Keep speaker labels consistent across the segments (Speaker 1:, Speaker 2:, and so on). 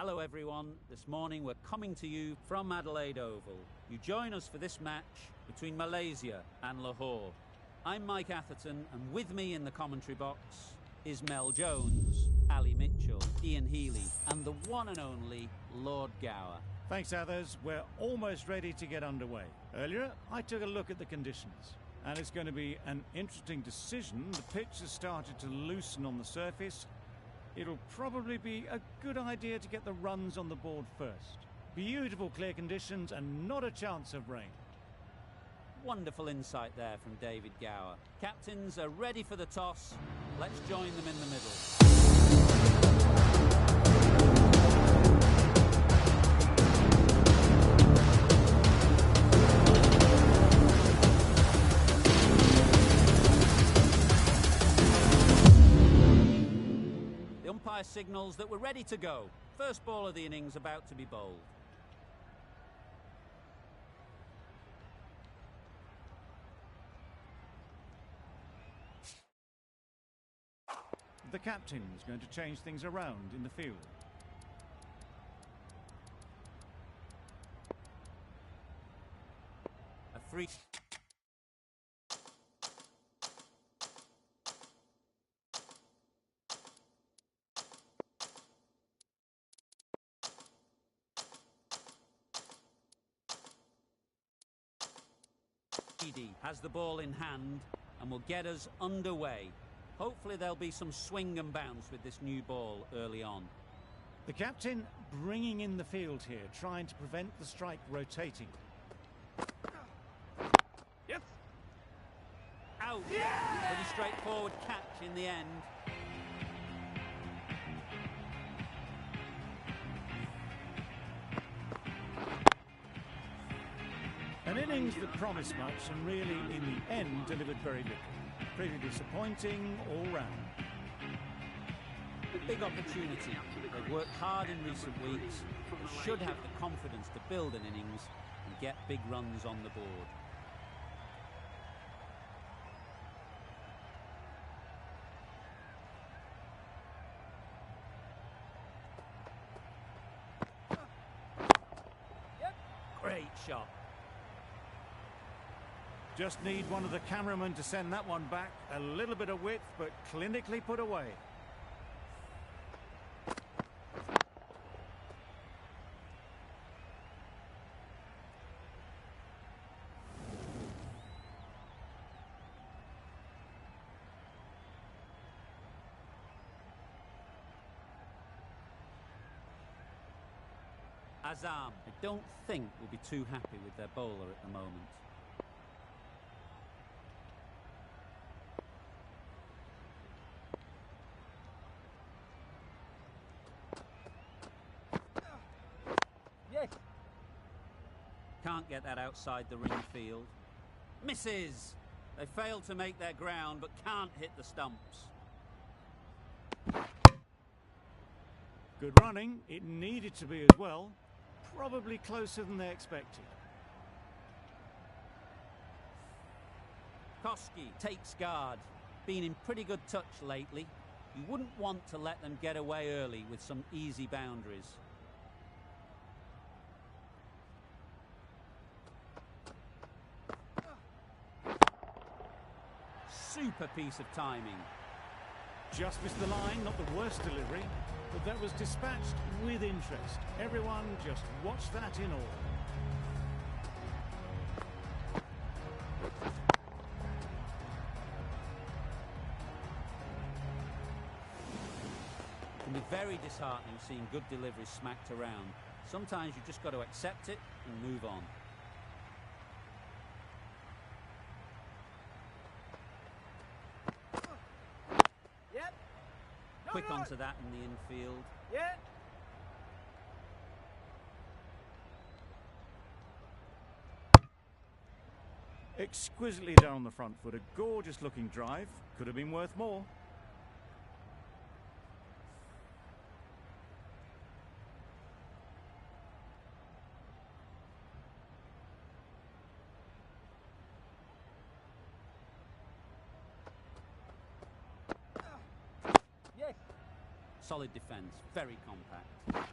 Speaker 1: Hello everyone, this morning we're coming to you from Adelaide Oval. You join us for this match between Malaysia and Lahore. I'm Mike Atherton, and with me in the commentary box is Mel Jones, Ali Mitchell, Ian Healy and the one and only Lord Gower.
Speaker 2: Thanks, Athers. We're almost ready to get underway. Earlier, I took a look at the conditions, and it's going to be an interesting decision. The pitch has started to loosen on the surface. It'll probably be a good idea to get the runs on the board first. Beautiful clear conditions and not a chance of rain.
Speaker 1: Wonderful insight there from David Gower. Captains are ready for the toss. Let's join them in the middle. The umpire signals that we're ready to go. First ball of the innings about to be bowled.
Speaker 2: The captain is going to change things around in the field.
Speaker 1: A free. Has the ball in hand and will get us underway. Hopefully there'll be some swing and bounce with this new ball early on.
Speaker 2: The captain bringing in the field here, trying to prevent the strike rotating.
Speaker 1: Yes. Out. Yeah! Pretty straightforward catch in the end.
Speaker 2: An innings that promised much and really, in the end, delivered very little. Pretty disappointing all round.
Speaker 1: A big opportunity. They've worked hard in recent weeks. They should have the confidence to build an innings and get big runs on the board. Great shot.
Speaker 2: Just need one of the cameramen to send that one back. A little bit of width, but clinically put away.
Speaker 1: Azam, I don't think will be too happy with their bowler at the moment. Can't get that outside the ring field. Misses! They failed to make their ground, but can't hit the stumps.
Speaker 2: Good running. It needed to be as well. Probably closer than they expected.
Speaker 1: Koski takes guard. Been in pretty good touch lately. You wouldn't want to let them get away early with some easy boundaries. Super piece of timing.
Speaker 2: Just missed the line, not the worst delivery, but that was dispatched with interest. Everyone just watch that in awe.
Speaker 1: It can be very disheartening seeing good deliveries smacked around. Sometimes you've just got to accept it and move on. Quick onto that in the infield.
Speaker 3: Yeah.
Speaker 2: Exquisitely down the front foot. A gorgeous looking drive. Could have been worth more.
Speaker 1: Solid defence, very compact.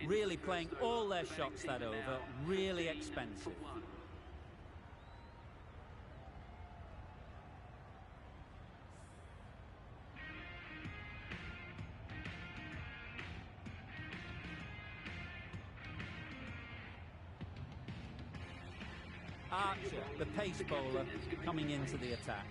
Speaker 1: Really playing all their shots that over, really expensive. Archer, the pace bowler, coming into the attack.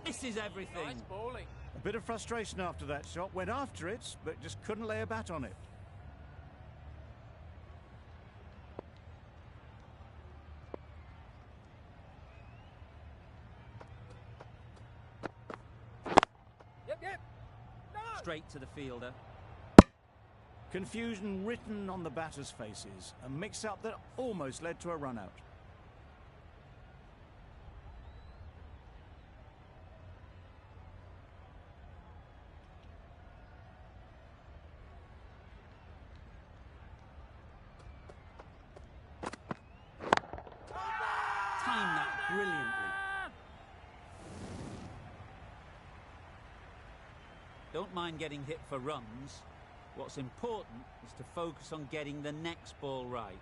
Speaker 1: This is everything.
Speaker 3: Nice bowling.
Speaker 2: A bit of frustration after that shot. Went after it, but just couldn't lay a bat on it.
Speaker 3: Yep. No.
Speaker 1: Straight to the fielder.
Speaker 2: Confusion written on the batters' faces. A mix-up that almost led to a run-out.
Speaker 1: Timed that brilliantly. Don't mind getting hit for runs. What's important is to focus on getting the next ball right.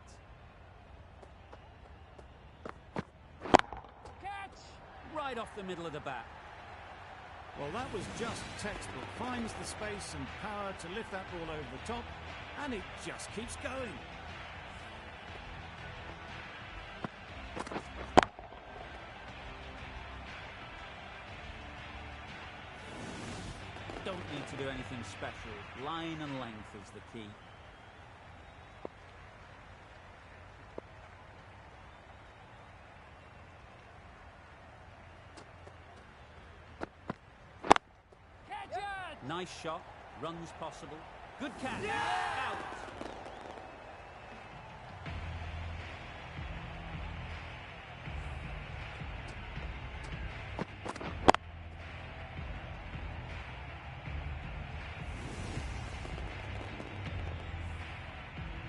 Speaker 3: Catch!
Speaker 1: Right off the middle of the bat.
Speaker 2: Well, that was just textbook. Finds the space and power to lift that ball over the top, and it just keeps going.
Speaker 1: Don't need to do anything special. Line and length is the key.
Speaker 3: Catch it!
Speaker 1: Nice shot. Runs possible. Good catch.
Speaker 3: Yeah!
Speaker 1: Out.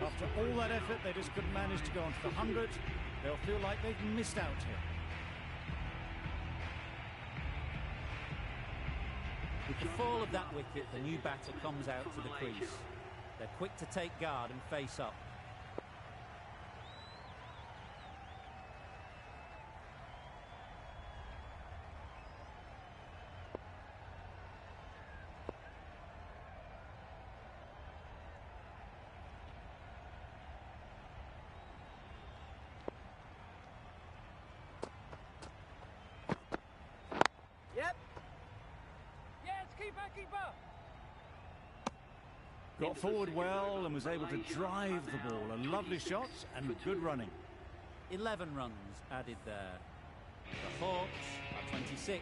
Speaker 2: After all that effort, they just couldn't manage to go on to the 100. They'll feel like they've missed out here.
Speaker 1: With the fall of that wicket, the new batter comes out to the crease. They're quick to take guard and face up.
Speaker 3: Yep. Yes, keeper.
Speaker 2: Got forward well and was able to drive the ball. A lovely shot and good running.
Speaker 1: 11 runs added there. The Hawks are 26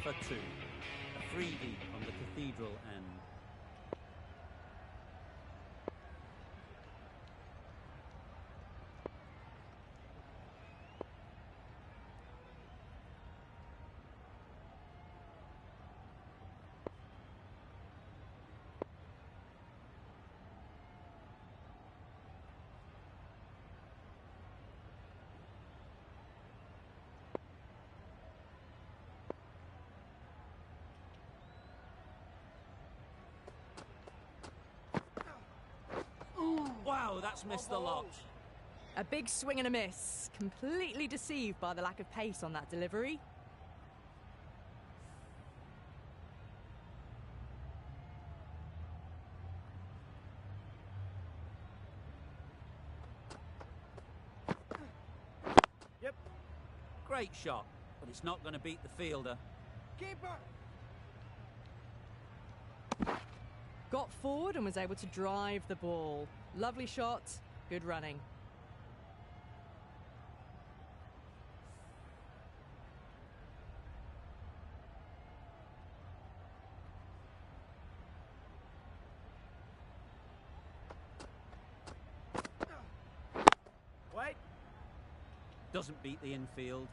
Speaker 1: for 2. A freebie on the Cathedral end. Wow, that's missed the lot.
Speaker 4: A big swing and a miss. Completely deceived by the lack of pace on that delivery.
Speaker 3: Yep.
Speaker 1: Great shot, but it's not going to beat the fielder.
Speaker 3: Keeper.
Speaker 4: Got forward and was able to drive the ball. Lovely shot, good running.
Speaker 3: Wait.
Speaker 1: Doesn't beat the infield.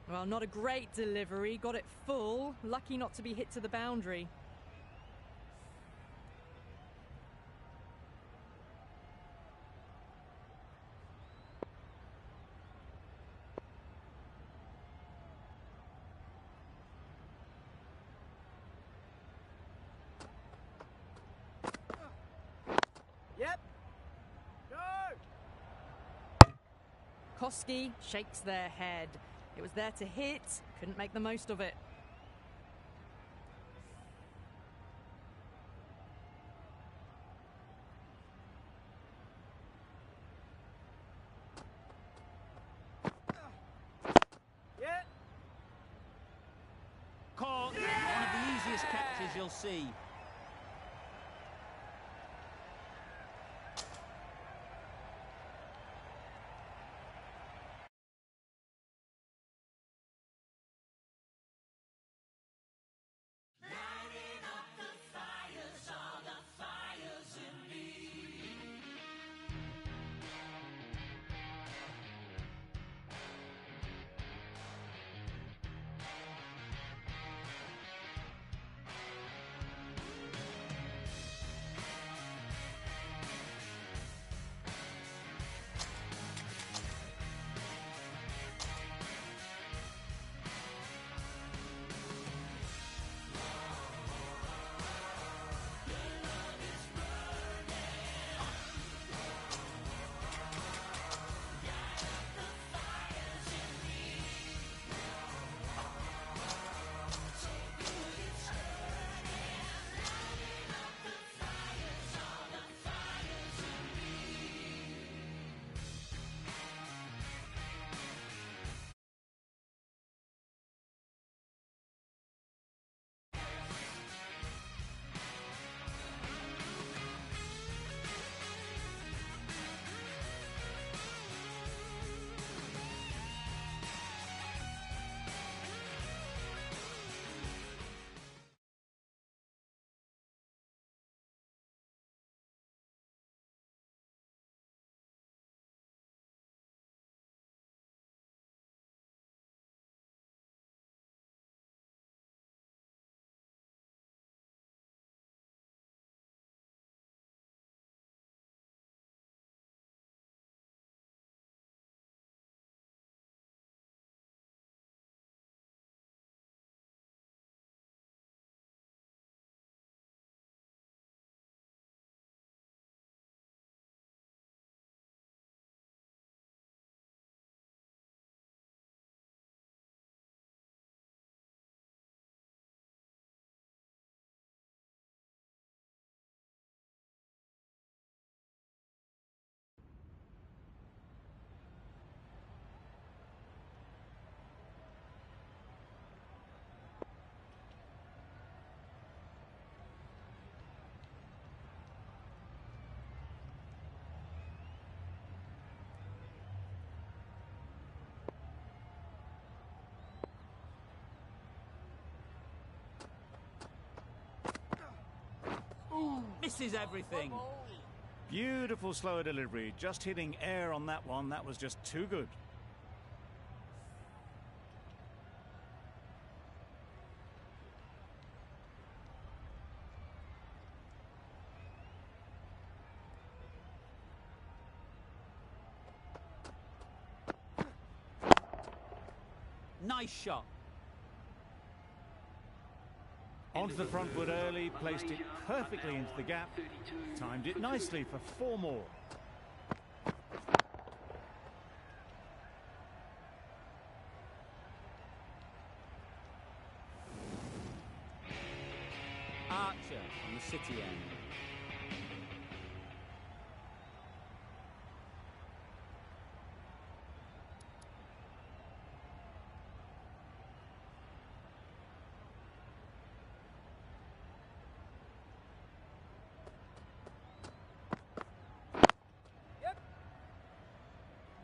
Speaker 4: Well, not a great delivery. Got it full. Lucky not to be hit to the boundary.
Speaker 3: Yep. Go!
Speaker 4: Koski shakes their head. It was there to hit, couldn't make the most of it.
Speaker 3: Yeah.
Speaker 1: Caught. One of the easiest catches you'll see. Misses everything.
Speaker 2: Beautiful slower delivery. Just hitting air on that one. That was just too good.
Speaker 1: Nice shot.
Speaker 2: Onto the front foot early, placed it perfectly into the gap, timed it nicely for 4 more.
Speaker 1: Archer on the city end.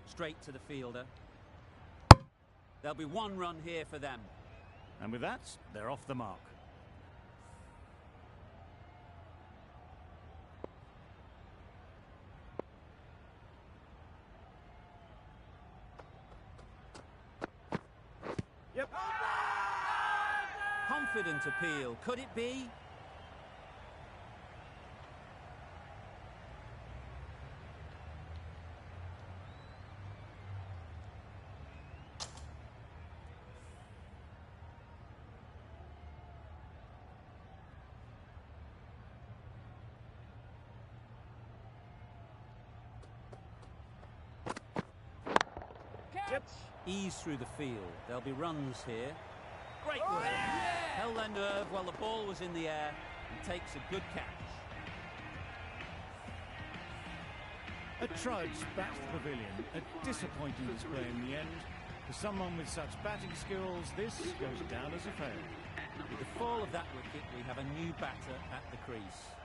Speaker 1: Straight to the fielder. There'll be 1 run here for them.
Speaker 2: And with that, they're off the mark.
Speaker 3: Yep.
Speaker 1: Confident appeal. Could it be?
Speaker 3: Yep.
Speaker 1: Ease through the field. There'll be runs here. Great work. Held their nerve while the ball was in the air and takes a good catch.
Speaker 2: A trudge back to the pavilion. A disappointing display in the end. For someone with such batting skills, this goes down as a fail.
Speaker 1: With the fall of that wicket, we have a new batter at the crease.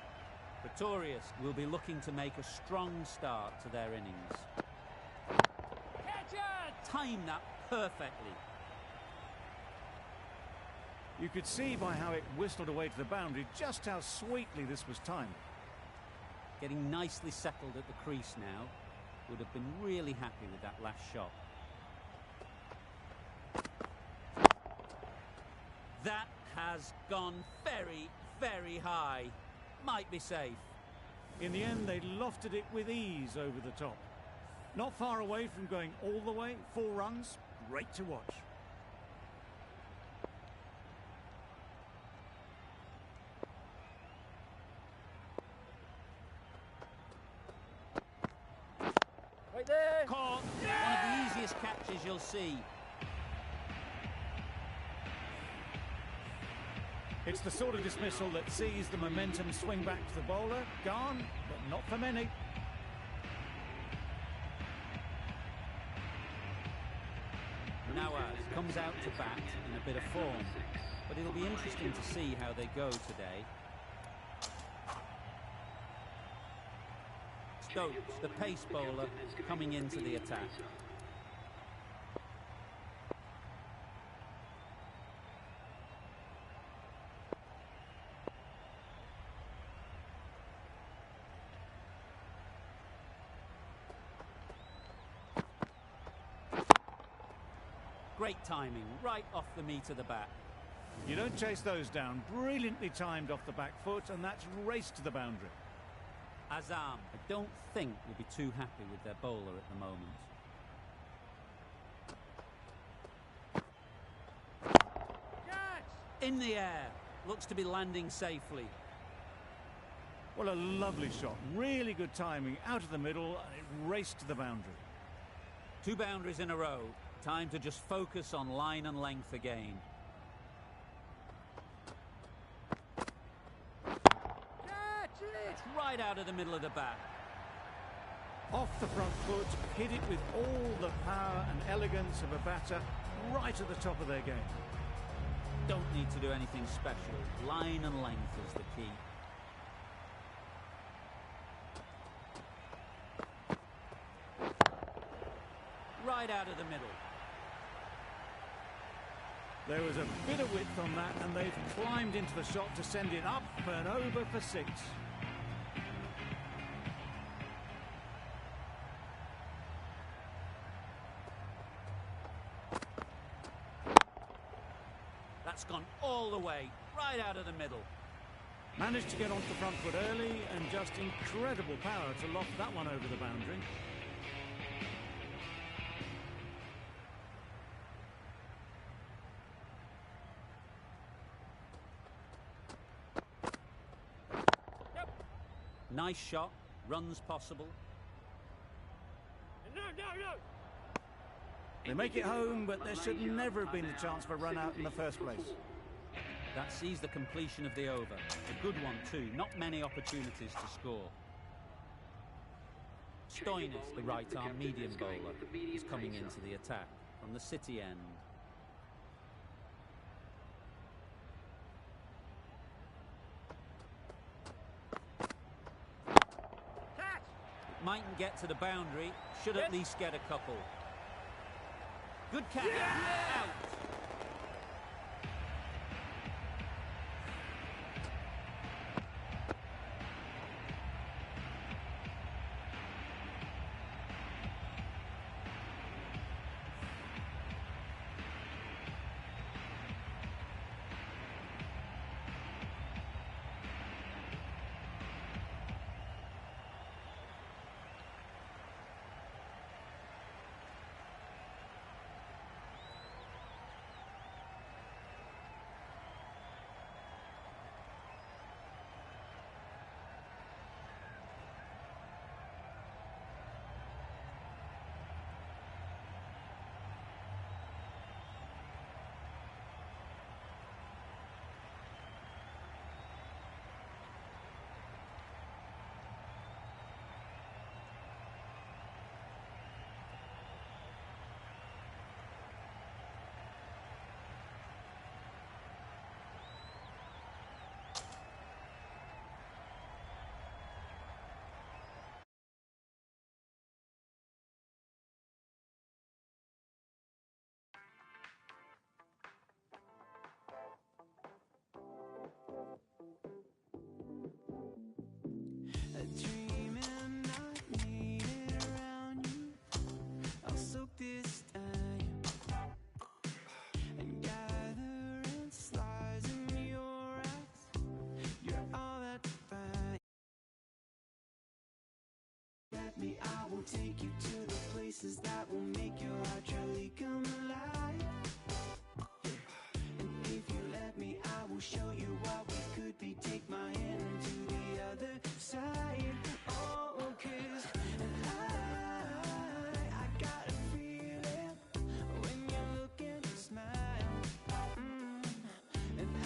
Speaker 1: Pretorius will be looking to make a strong start to their innings. Time that perfectly.
Speaker 2: You could see by how it whistled away to the boundary just how sweetly this was timed.
Speaker 1: Getting nicely settled at the crease now. Would have been really happy with that last shot. That has gone very, very high. Might be safe.
Speaker 2: In the end, they lofted it with ease over the top. Not far away from going all the way. 4 runs. Great to watch.
Speaker 3: Right there.
Speaker 1: Caught. One of the easiest catches you'll see.
Speaker 2: It's the sort of dismissal that sees the momentum swing back to the bowler. Gone, but not for many.
Speaker 1: Nawaz comes out to bat in a bit of form, but it'll be interesting to see how they go today. Stokes, the pace bowler, coming into the attack. Great timing, right off the meat of the bat.
Speaker 2: You don't chase those down. Brilliantly timed off the back foot, and that's raced to the boundary.
Speaker 1: Azam, I don't think will be too happy with their bowler at the moment.
Speaker 3: Catch.
Speaker 1: In the air, looks to be landing safely.
Speaker 2: Well, a lovely shot. Really good timing. Out of the middle, and it raced to the boundary.
Speaker 1: 2 boundaries in a row. Time to just focus on line and length again.
Speaker 3: Catch it.
Speaker 1: Right out of the middle of the bat.
Speaker 2: Off the front foot, hit it with all the power and elegance of a batter, right at the top of their game.
Speaker 1: Don't need to do anything special. Line and length is the key. Right out of the middle.
Speaker 2: There was a bit of width on that, and they've climbed into the shot to send it up and over for 6.
Speaker 1: That's gone all the way, right out of the middle.
Speaker 2: Managed to get onto the front foot early, and just incredible power to loft that one over the boundary.
Speaker 1: Nice shot, runs possible.
Speaker 3: No.
Speaker 2: They make it home, but there should never have been the chance for a run out in the first place.
Speaker 1: That sees the completion of the over. A good one too, not many opportunities to score. Stoinis, the right-arm medium bowler, is coming into the attack from the City end. Mightn't get to the boundary, should at least get a couple. Good catch, out.
Speaker 5: let me, I will take you to the places that will make your heart truly come alive. And if you let me, I will show you what we could be. Take my hand to the other side. Oh, 'cause I got a feeling when you look and you smile. And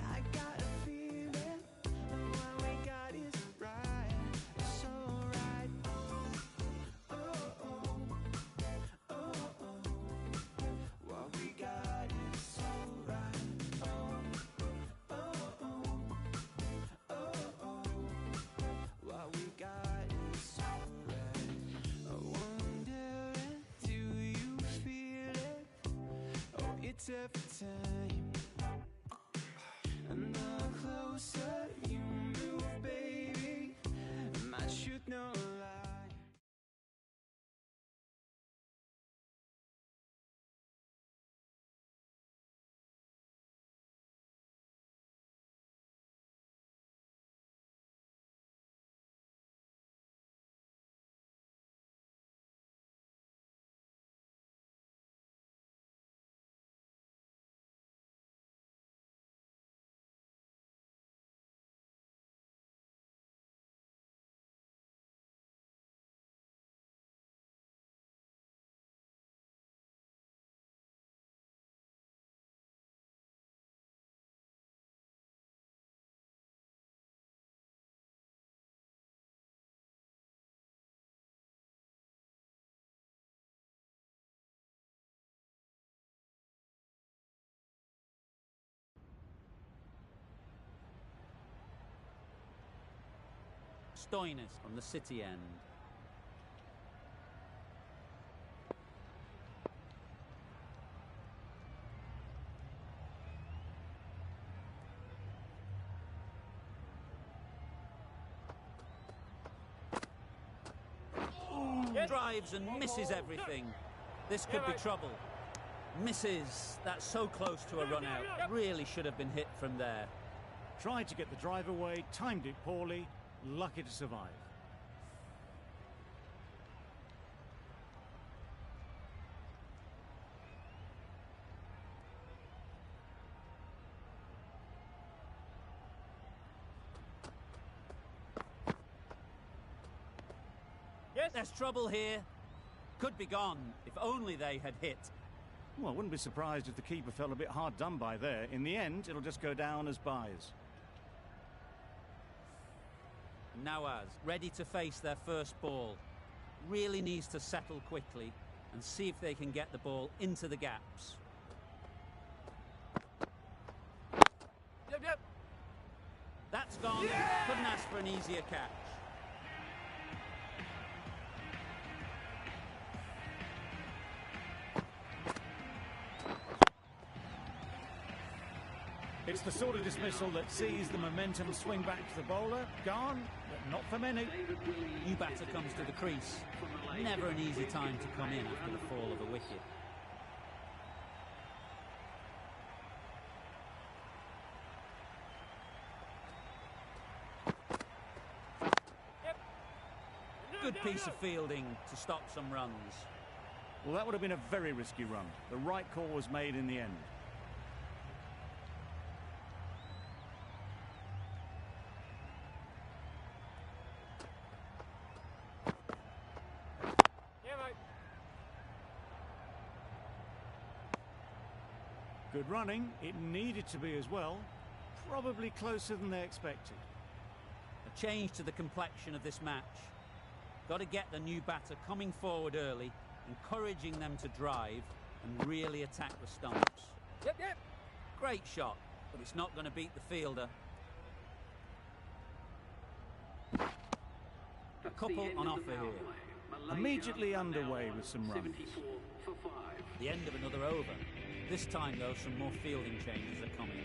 Speaker 5: I got a feeling what we got is right. So right. Oh, oh, oh, oh. What we got is so right. Oh, oh, oh, oh, oh. What we got is so right. I wonder, do you feel it? Oh, it's every time. And the closer you move, baby, my truth no lie.
Speaker 1: Stoinis from the city end.
Speaker 3: Yes.
Speaker 1: Drives and misses everything. This could be trouble. Misses. That's so close to a run out. Really should have been hit from there.
Speaker 2: Tried to get the drive away, timed it poorly, lucky to survive.
Speaker 3: Yes.
Speaker 1: There's trouble here. Could be gone if only they had hit.
Speaker 2: Well, I wouldn't be surprised if the keeper felt a bit hard done by there. In the end, it'll just go down as byes.
Speaker 1: Nawaz, ready to face their first ball. Really needs to settle quickly and see if they can get the ball into the gaps.
Speaker 3: Yep.
Speaker 1: That's gone.
Speaker 3: Yeah!
Speaker 1: Couldn't ask for an easier catch.
Speaker 2: It's the sort of dismissal that sees the momentum swing back to the bowler. Gone, but not for many.
Speaker 1: New batter comes to the crease. Never an easy time to come in after the fall of a wicket.
Speaker 3: Yep.
Speaker 1: Good piece of fielding to stop some runs.
Speaker 2: Well, that would have been a very risky run. The right call was made in the end.
Speaker 3: Yeah, mate.
Speaker 2: Good running. It needed to be as well. Probably closer than they expected.
Speaker 1: A change to the complexion of this match. Got to get the new batter coming forward early, encouraging them to drive and really attack the stumps.
Speaker 3: Yep.
Speaker 1: Great shot, but it's not going to beat the fielder. A couple on offer here.
Speaker 2: Immediately underway with some runs.
Speaker 1: The end of another over. This time, though, some more fielding changes are coming.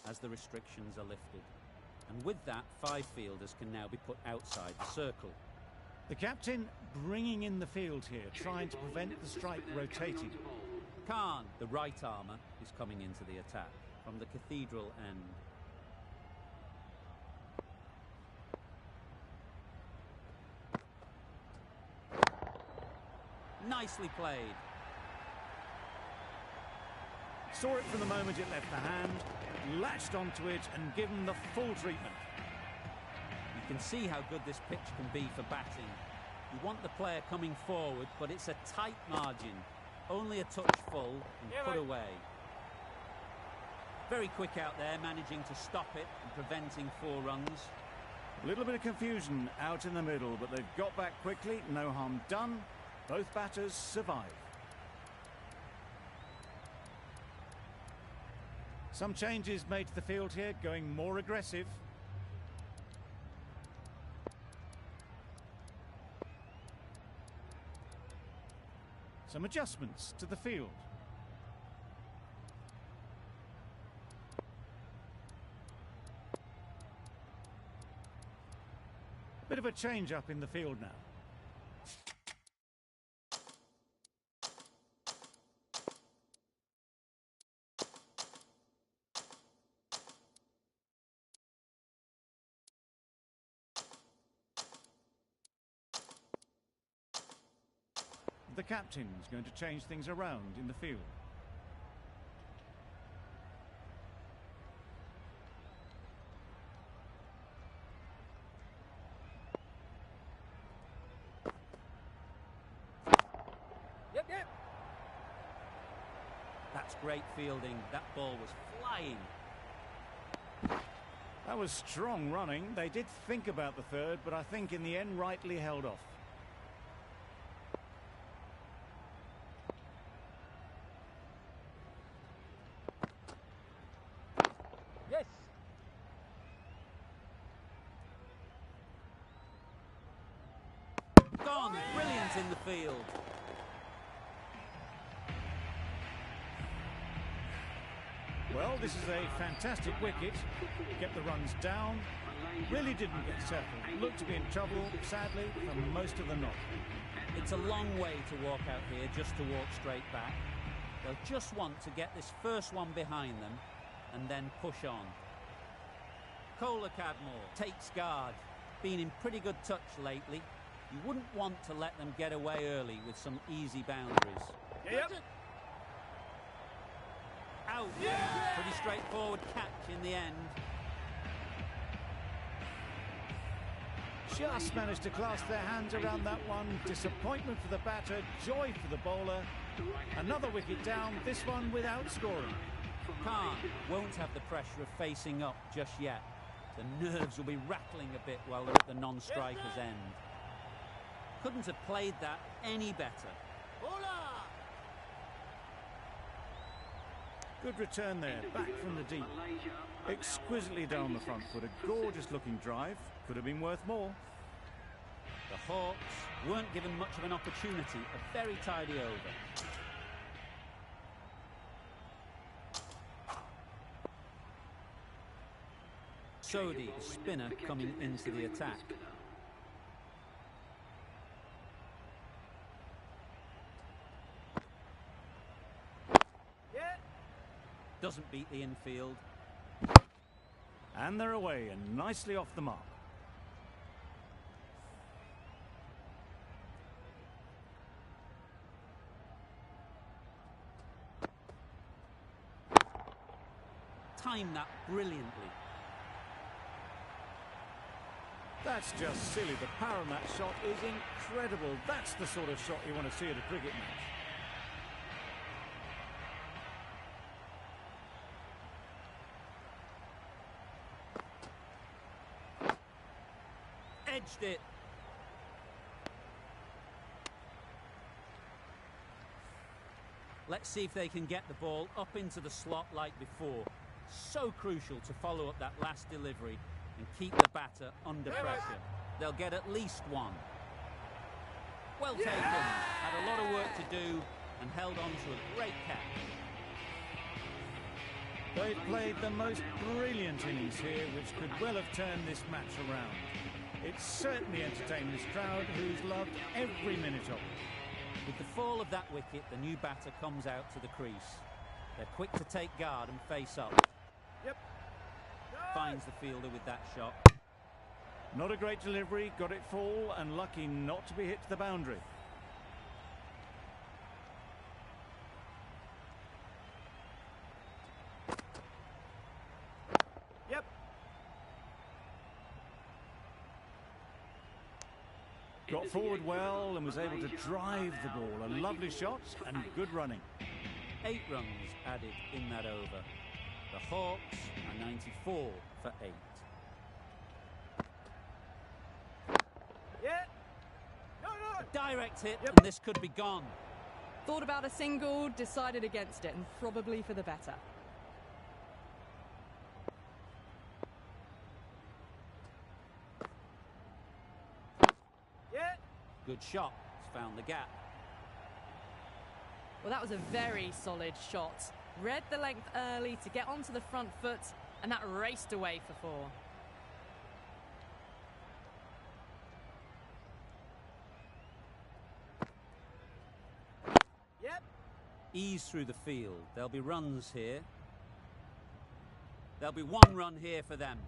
Speaker 1: As the restrictions are lifted. And with that, 5 fielders can now be put outside the circle.
Speaker 2: The captain bringing in the field here, trying to prevent the strike rotating.
Speaker 1: Khan, the right armour, is coming into the attack from the cathedral end. Nicely played.
Speaker 2: Saw it from the moment it left the hand, latched onto it and given the full treatment.
Speaker 1: You can see how good this pitch can be for batting. You want the player coming forward, but it's a tight margin. Only a touch full and put away. Very quick out there, managing to stop it and preventing 4 runs.
Speaker 2: A little bit of confusion out in the middle, but they've got back quickly, no harm done. Both batters survive. Some changes made to the field here, going more aggressive. Some adjustments to the field. Bit of a change up in the field now. The captain is going to change things around in the field.
Speaker 3: Yep, yep.
Speaker 1: That's great fielding. That ball was flying.
Speaker 2: That was strong running. They did think about the third, but I think in the end rightly held off.
Speaker 3: Yes.
Speaker 1: Gone. Brilliant in the field.
Speaker 2: Well, this is a fantastic wicket. Kept the runs down. Really didn't get settled. Looked to be in trouble, sadly, for most of the knock.
Speaker 1: It's a long way to walk out here just to walk straight back. They'll just want to get this first one behind them and then push on. Kohler Cadmore takes guard. Been in pretty good touch lately. You wouldn't want to let them get away early with some easy boundaries.
Speaker 3: Yep.
Speaker 1: Out. Pretty straightforward catch in the end.
Speaker 2: Just managed to clasp their hands around that one. Disappointment for the batter, joy for the bowler. Another wicket down, this one without scoring.
Speaker 1: Khan won't have the pressure of facing up just yet. The nerves will be rattling a bit while they're at the non-striker's end. Couldn't have played that any better.
Speaker 2: Good return there, back from the deep. Exquisitely down the front foot, a gorgeous looking drive. Could have been worth more.
Speaker 1: The Hawks weren't given much of an opportunity, a very tidy over. Sodhi, the spinner, coming into the attack. Doesn't beat the infield.
Speaker 2: And they're away and nicely off the mark.
Speaker 1: Timed that brilliantly.
Speaker 2: That's just silly. The power of that shot is incredible. That's the sort of shot you want to see at a cricket match.
Speaker 1: Edged it. Let's see if they can get the ball up into the slot like before. So crucial to follow up that last delivery and keep the batter under pressure. They'll get at least one. Well taken. Had a lot of work to do and held on to a great catch.
Speaker 2: They've played the most brilliant innings here, which could well have turned this match around. It's certainly entertained this crowd, who's loved every minute of it.
Speaker 1: With the fall of that wicket, the new batter comes out to the crease. They're quick to take guard and face up.
Speaker 3: Yep.
Speaker 1: Finds the fielder with that shot.
Speaker 2: Not a great delivery, got it full and lucky not to be hit to the boundary.
Speaker 3: Yep.
Speaker 2: Got forward well and was able to drive the ball. A lovely shot and good running.
Speaker 1: 8 runs added in that over. The Hawks are 94 for 8.
Speaker 3: Yeah. No.
Speaker 1: A direct hit,
Speaker 3: Yep.
Speaker 1: and this could be gone.
Speaker 4: Thought about a single, decided against it, and probably for the better.
Speaker 3: Yeah.
Speaker 1: Good shot. It's found the gap.
Speaker 4: Well, that was a very solid shot. Read the length early to get onto the front foot, and that raced away for 4.
Speaker 3: Yep.
Speaker 1: Ease through the field. There'll be runs here. There'll be 1 run here for them.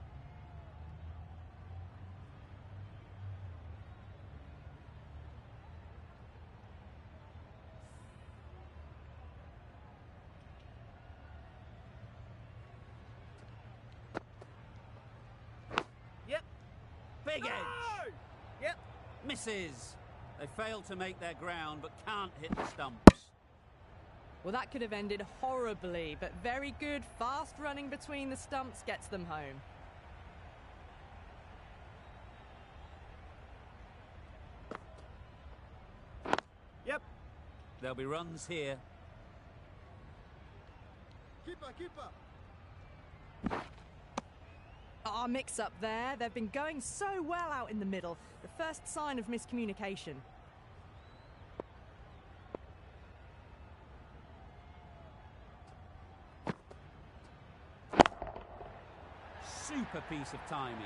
Speaker 3: Yep.
Speaker 1: Big edge.
Speaker 3: No. Yep.
Speaker 1: Misses. They fail to make their ground, but can't hit the stumps.
Speaker 4: Well, that could have ended horribly, but very good, fast running between the stumps gets them home.
Speaker 3: Yep.
Speaker 1: There'll be runs here.
Speaker 3: Keeper.
Speaker 4: Our mix-up there. They've been going so well out in the middle. The first sign of miscommunication.
Speaker 1: Super piece of timing.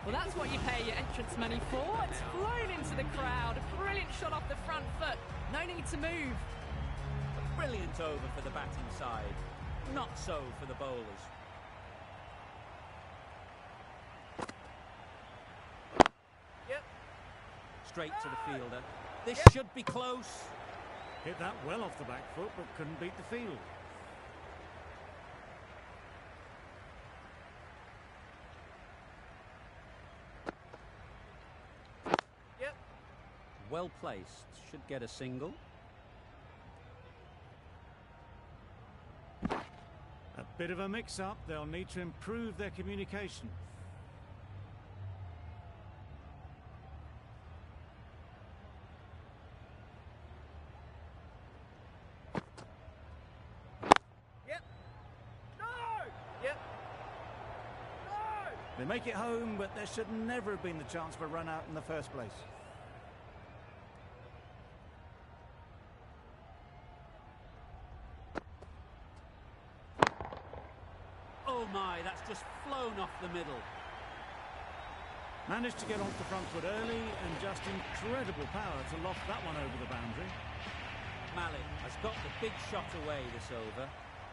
Speaker 4: Well, that's what you pay your entrance money for. It's flown into the crowd. A brilliant shot off the front foot. No need to move.
Speaker 1: A brilliant over for the batting side. Not so for the bowlers.
Speaker 3: Yep.
Speaker 1: Straight to the fielder. This should be close.
Speaker 2: Hit that well off the back foot but couldn't beat the field.
Speaker 3: Yep.
Speaker 1: Well placed. Should get a single.
Speaker 2: A bit of a mix-up. They'll need to improve their communication.
Speaker 3: Yep. No. Yep. No.
Speaker 2: They make it home, but there should never have been the chance for a run out in the first place.
Speaker 1: Oh my, that's just flown off the middle.
Speaker 2: Managed to get off the front foot early and just incredible power to loft that one over the boundary.
Speaker 1: Malik has got the big shot away this over.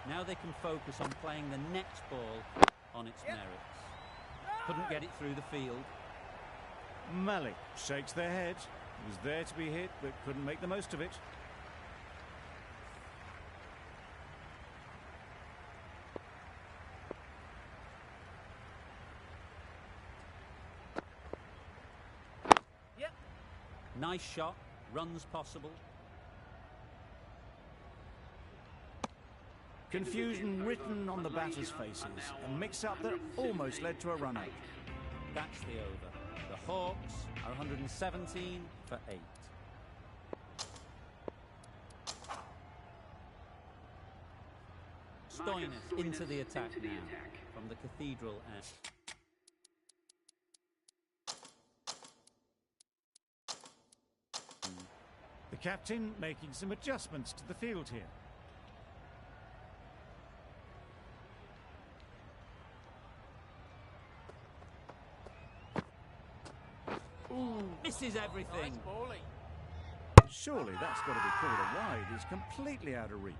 Speaker 1: Now they can focus on playing the next ball on its merits. Couldn't get it through the field.
Speaker 2: Malik shakes their head. Was there to be hit, but couldn't make the most of it.
Speaker 3: Yep.
Speaker 1: Nice shot. Runs possible.
Speaker 2: Confusion written on the batters' faces. A mix-up that almost led to a run-out.
Speaker 1: That's the over. The Hawks are 117 for 8. Stoinis into the attack now from the Cathedral end.
Speaker 2: The captain making some adjustments to the field here.
Speaker 1: Misses everything.
Speaker 3: Nice bowling.
Speaker 2: Surely that's got to be called a wide. It's completely out of reach.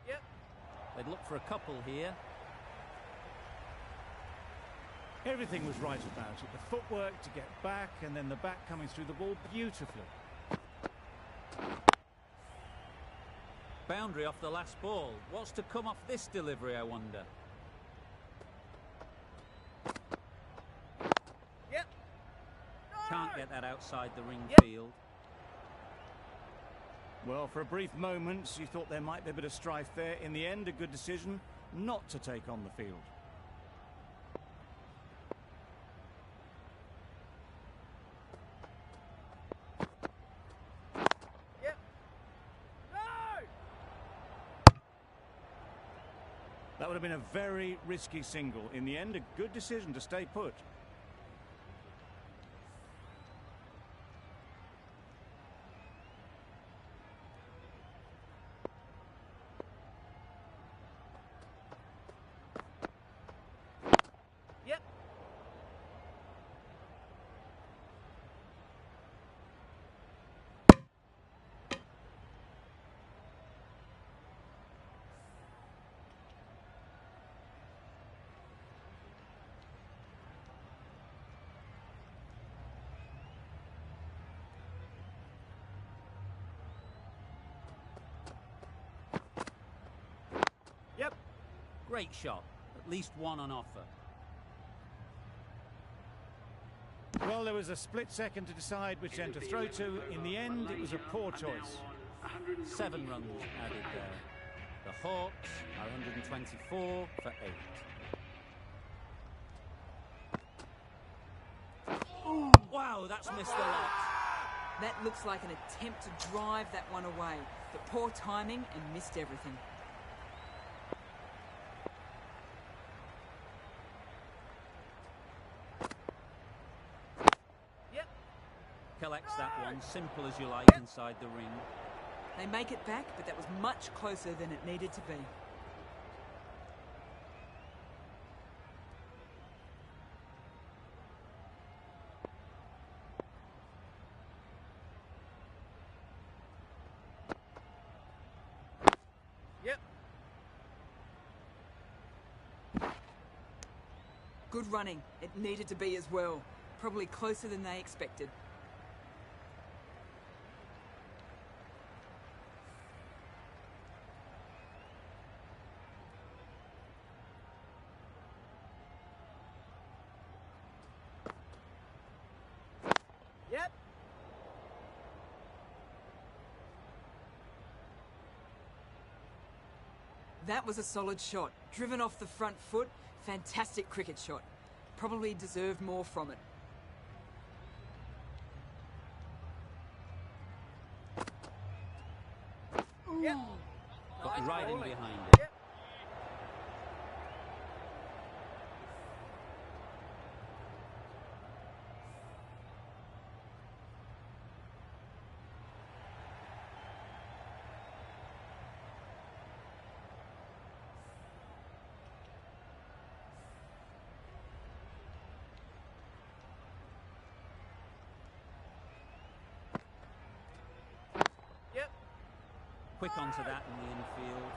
Speaker 3: Yep.
Speaker 1: They'd look for a couple here.
Speaker 2: Everything was right about it. The footwork to get back and then the bat coming through the ball beautifully.
Speaker 1: Boundary off the last ball. What's to come off this delivery, I wonder?
Speaker 3: Yep.
Speaker 1: Can't get that outside the ring
Speaker 3: Yep.
Speaker 1: field.
Speaker 2: Well, for a brief moment, you thought there might be a bit of strife there. In the end, a good decision not to take on the field.
Speaker 3: Yep. No!
Speaker 2: That would have been a very risky single. In the end, a good decision to stay put.
Speaker 3: Yep. Yep.
Speaker 1: Great shot. At least one on offer.
Speaker 2: Well, there was a split second to decide which end to throw to. In the end, it was a poor choice.
Speaker 1: 7 runs added there. The Hawks are 124 for 8. Wow, that's missed a lot.
Speaker 6: That looks like an attempt to drive that one away, but poor timing and missed everything.
Speaker 3: Yep.
Speaker 1: Collects that one, simple as you like, inside the ring.
Speaker 6: They make it back, but that was much closer than it needed to be.
Speaker 3: Yep.
Speaker 6: Good running. It needed to be as well. Probably closer than they expected.
Speaker 3: Yep.
Speaker 6: That was a solid shot. Driven off the front foot. Fantastic cricket shot. Probably deserved more from it.
Speaker 3: Yep.
Speaker 1: Got right in
Speaker 3: bowling.
Speaker 1: behind it.
Speaker 3: Yep. Yep.
Speaker 1: Quick onto that in the infield.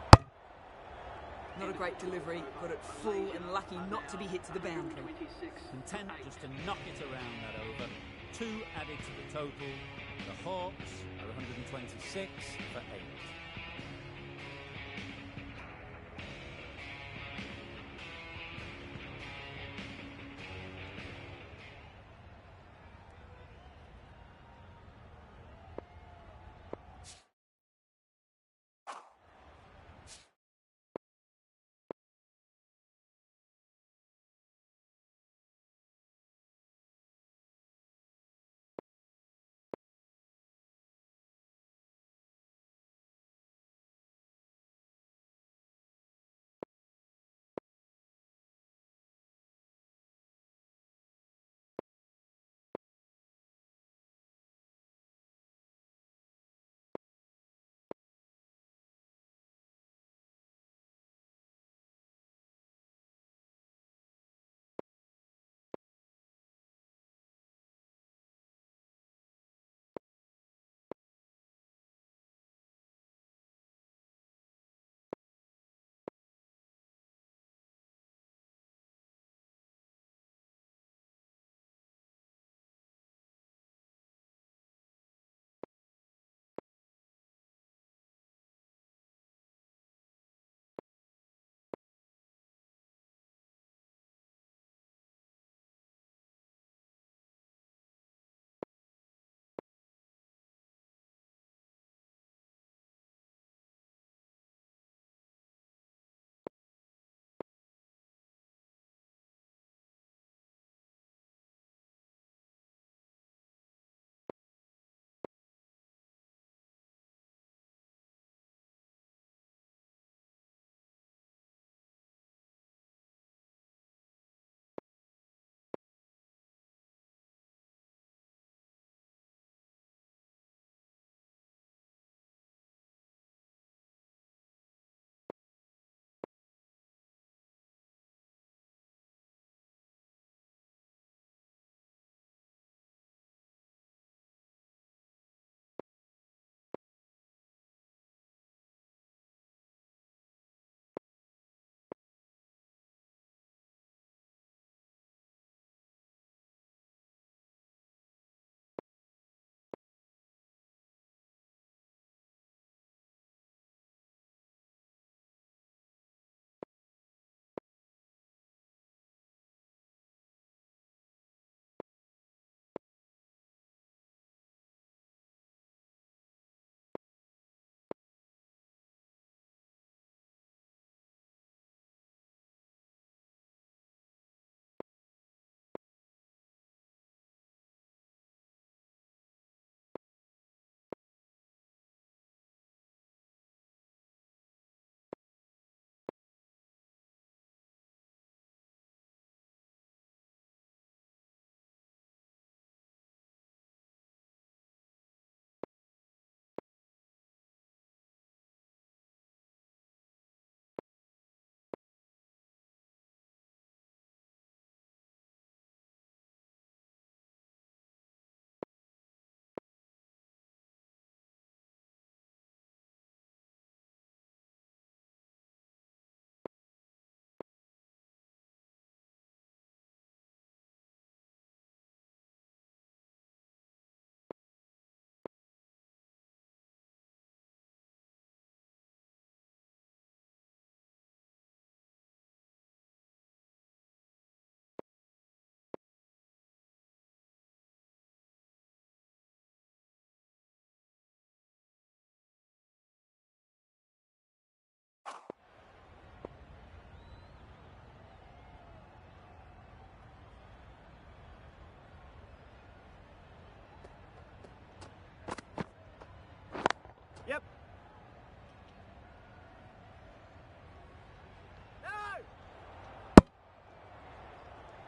Speaker 6: Not a great delivery. Got it full and lucky not to be hit to the boundary.
Speaker 1: Content just to knock it around that over. 2 added to the total. The Hawks are 126 for 8.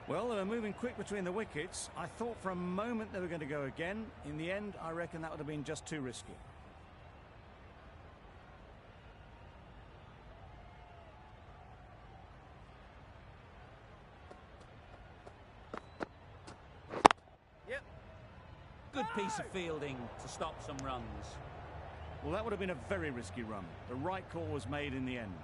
Speaker 2: Well, they were moving quick between the wickets. I thought for a moment they were going to go again. In the end, I reckon that would have been just too risky.
Speaker 3: Yep.
Speaker 1: Good piece of fielding to stop some runs.
Speaker 2: Well, that would have been a very risky run. The right call was made in the end.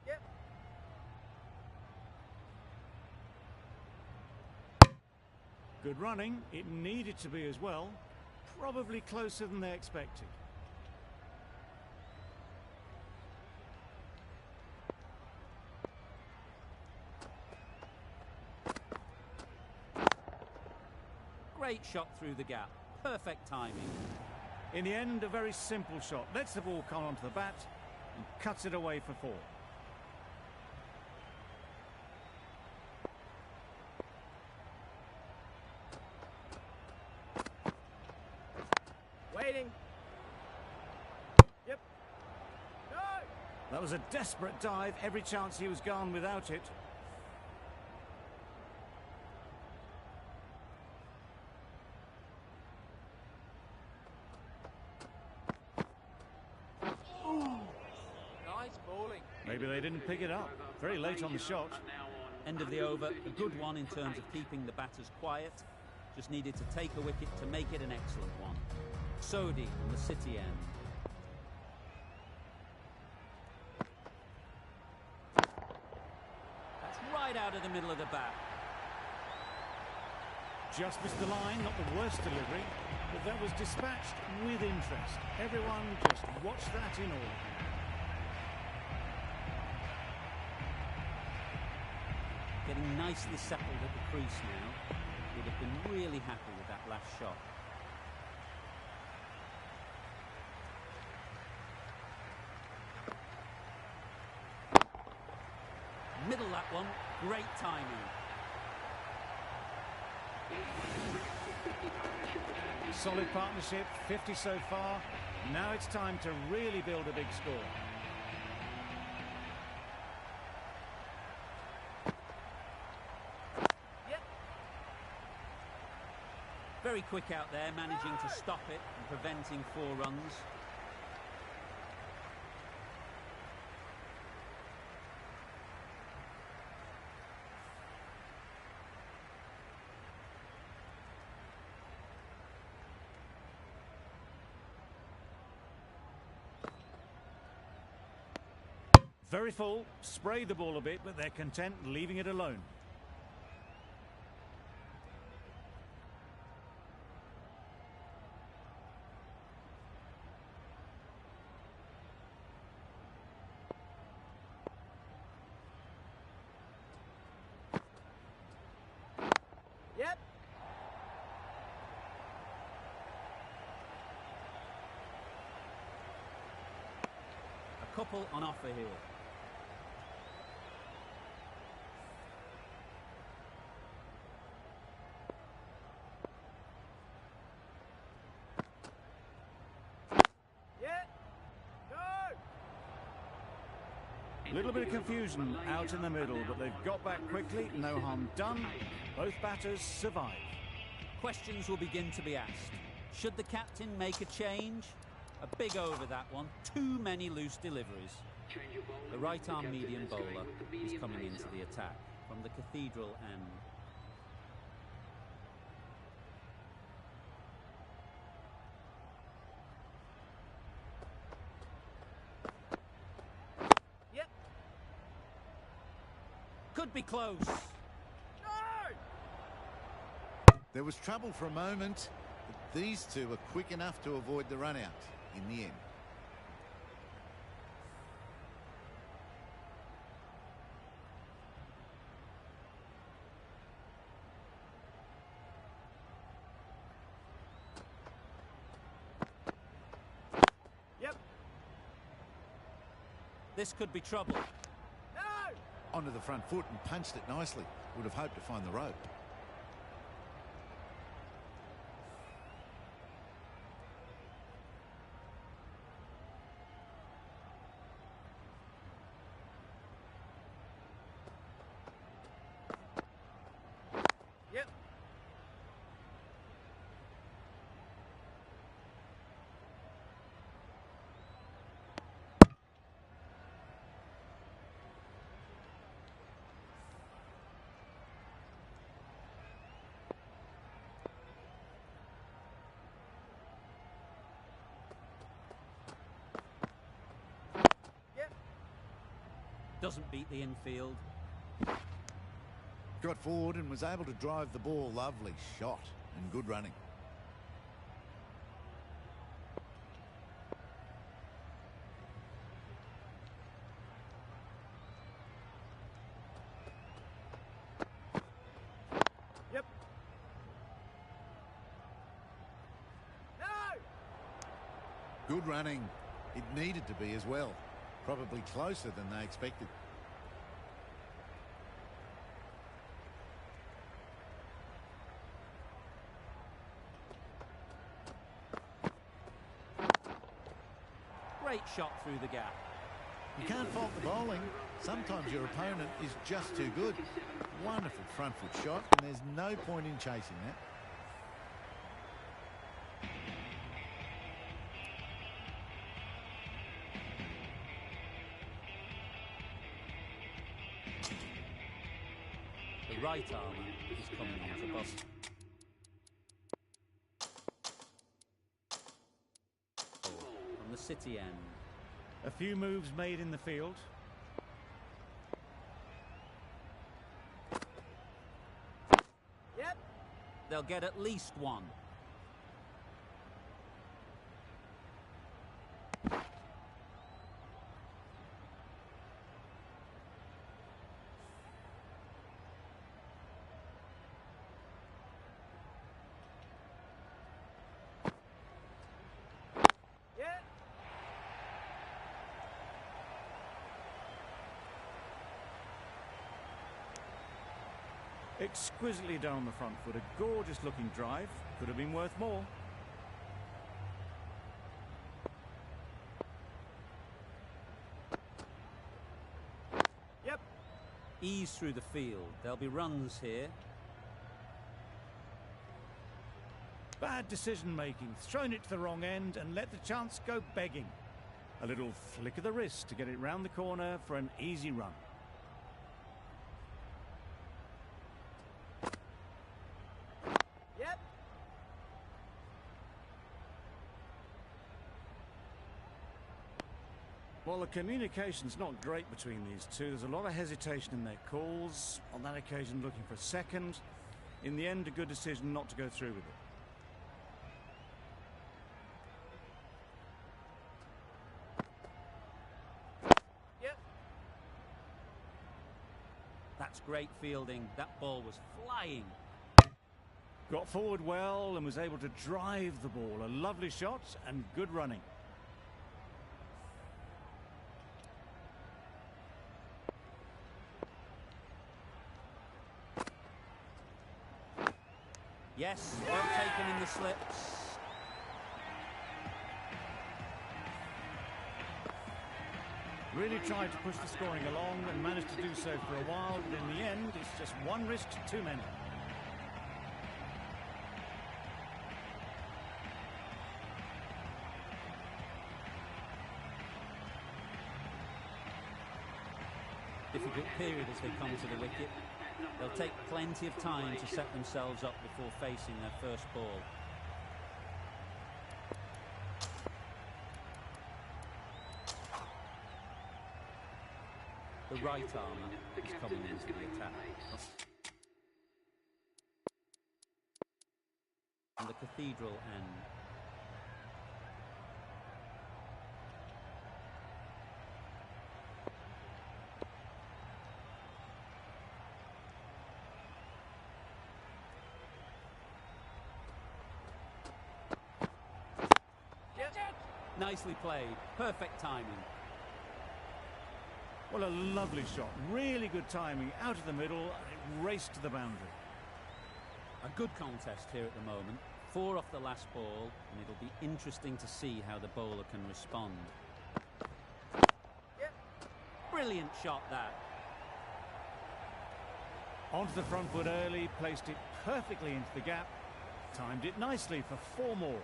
Speaker 3: Yep.
Speaker 2: Good running. It needed to be as well. Probably closer than they expected.
Speaker 1: Great shot through the gap. Perfect timing.
Speaker 2: In the end, a very simple shot. Lets the ball come onto the bat and cuts it away for 4.
Speaker 3: Waiting. Yep. No.
Speaker 2: That was a desperate dive. Every chance he was gone without it.
Speaker 3: Nice bowling.
Speaker 2: Maybe they didn't pick it up. Very late on the shot.
Speaker 1: End of the over. A good one in terms of keeping the batters quiet. Just needed to take a wicket to make it an excellent one. Sodhi on the City end. That's right out of the middle of the bat.
Speaker 2: Just missed the line, not the worst delivery, but that was dispatched with interest. Everyone just watched that in awe.
Speaker 1: Getting nicely settled at the crease now. Would have been really happy with that last shot. Middle that one. Great timing.
Speaker 2: Solid partnership, 50 so far. Now it's time to really build a big score.
Speaker 3: Yep.
Speaker 1: Very quick out there, managing to stop it and preventing 4 runs.
Speaker 2: Very full, sprayed the ball a bit, but they're content leaving it alone.
Speaker 3: Yep.
Speaker 1: A couple on offer here.
Speaker 3: Yep. Go.
Speaker 2: A little bit of confusion out in the middle, but they've got back quickly, no harm done. Both batters survive.
Speaker 1: Questions will begin to be asked. Should the captain make a change? A big over that one. Too many loose deliveries. The right-arm medium bowler is coming into the attack from the Cathedral end.
Speaker 3: Yep.
Speaker 1: Could be close.
Speaker 3: No.
Speaker 7: There was trouble for a moment, but these two were quick enough to avoid the run out in the end.
Speaker 3: Yep.
Speaker 1: This could be trouble.
Speaker 3: No.
Speaker 7: Onto the front foot and punched it nicely. Would have hoped to find the rope.
Speaker 1: Doesn't beat the infield.
Speaker 7: Got forward and was able to drive the ball. Lovely shot and good running.
Speaker 3: Yep. No!
Speaker 7: Good running. It needed to be as well. Probably closer than they expected.
Speaker 1: Great shot through the gap.
Speaker 7: You can't fault the bowling. Sometimes your opponent is just too good. Wonderful front foot shot, and there's no point in chasing that.
Speaker 1: The right armour is coming on to bust. From the City end.
Speaker 2: A few moves made in the field.
Speaker 3: Yep.
Speaker 1: They'll get at least one.
Speaker 3: Yeah.
Speaker 2: Exquisitely down the front foot. A gorgeous looking drive. Could have been worth more.
Speaker 3: Yep.
Speaker 1: Ease through the field. There'll be runs here.
Speaker 2: Bad decision making. Thrown it to the wrong end and let the chance go begging. A little flick of the wrist to get it round the corner for an easy run.
Speaker 3: Yep.
Speaker 2: Well, the communication's not great between these two. There's a lot of hesitation in their calls. On that occasion, looking for a second. In the end, a good decision not to go through with it.
Speaker 3: Yep.
Speaker 1: That's great fielding. That ball was flying.
Speaker 2: Got forward well and was able to drive the ball. A lovely shot and good running.
Speaker 1: Yes, well taken in the slips.
Speaker 2: Really tried to push the scoring along and managed to do so for a while, but in the end, it's just one risk too many.
Speaker 1: Difficult period as they come to the wicket. They'll take plenty of time to set themselves up before facing their first ball. The right armour is coming into the attack. And the Cathedral end. Nicely played. Perfect timing.
Speaker 2: Well, a lovely shot. Really good timing. Out of the middle, and it raced to the boundary.
Speaker 1: A good contest here at the moment. 4 off the last ball, and it'll be interesting to see how the bowler can respond.
Speaker 3: Yep.
Speaker 1: Brilliant shot, that.
Speaker 2: Onto the front foot early, placed it perfectly into the gap. Timed it nicely for 4 more.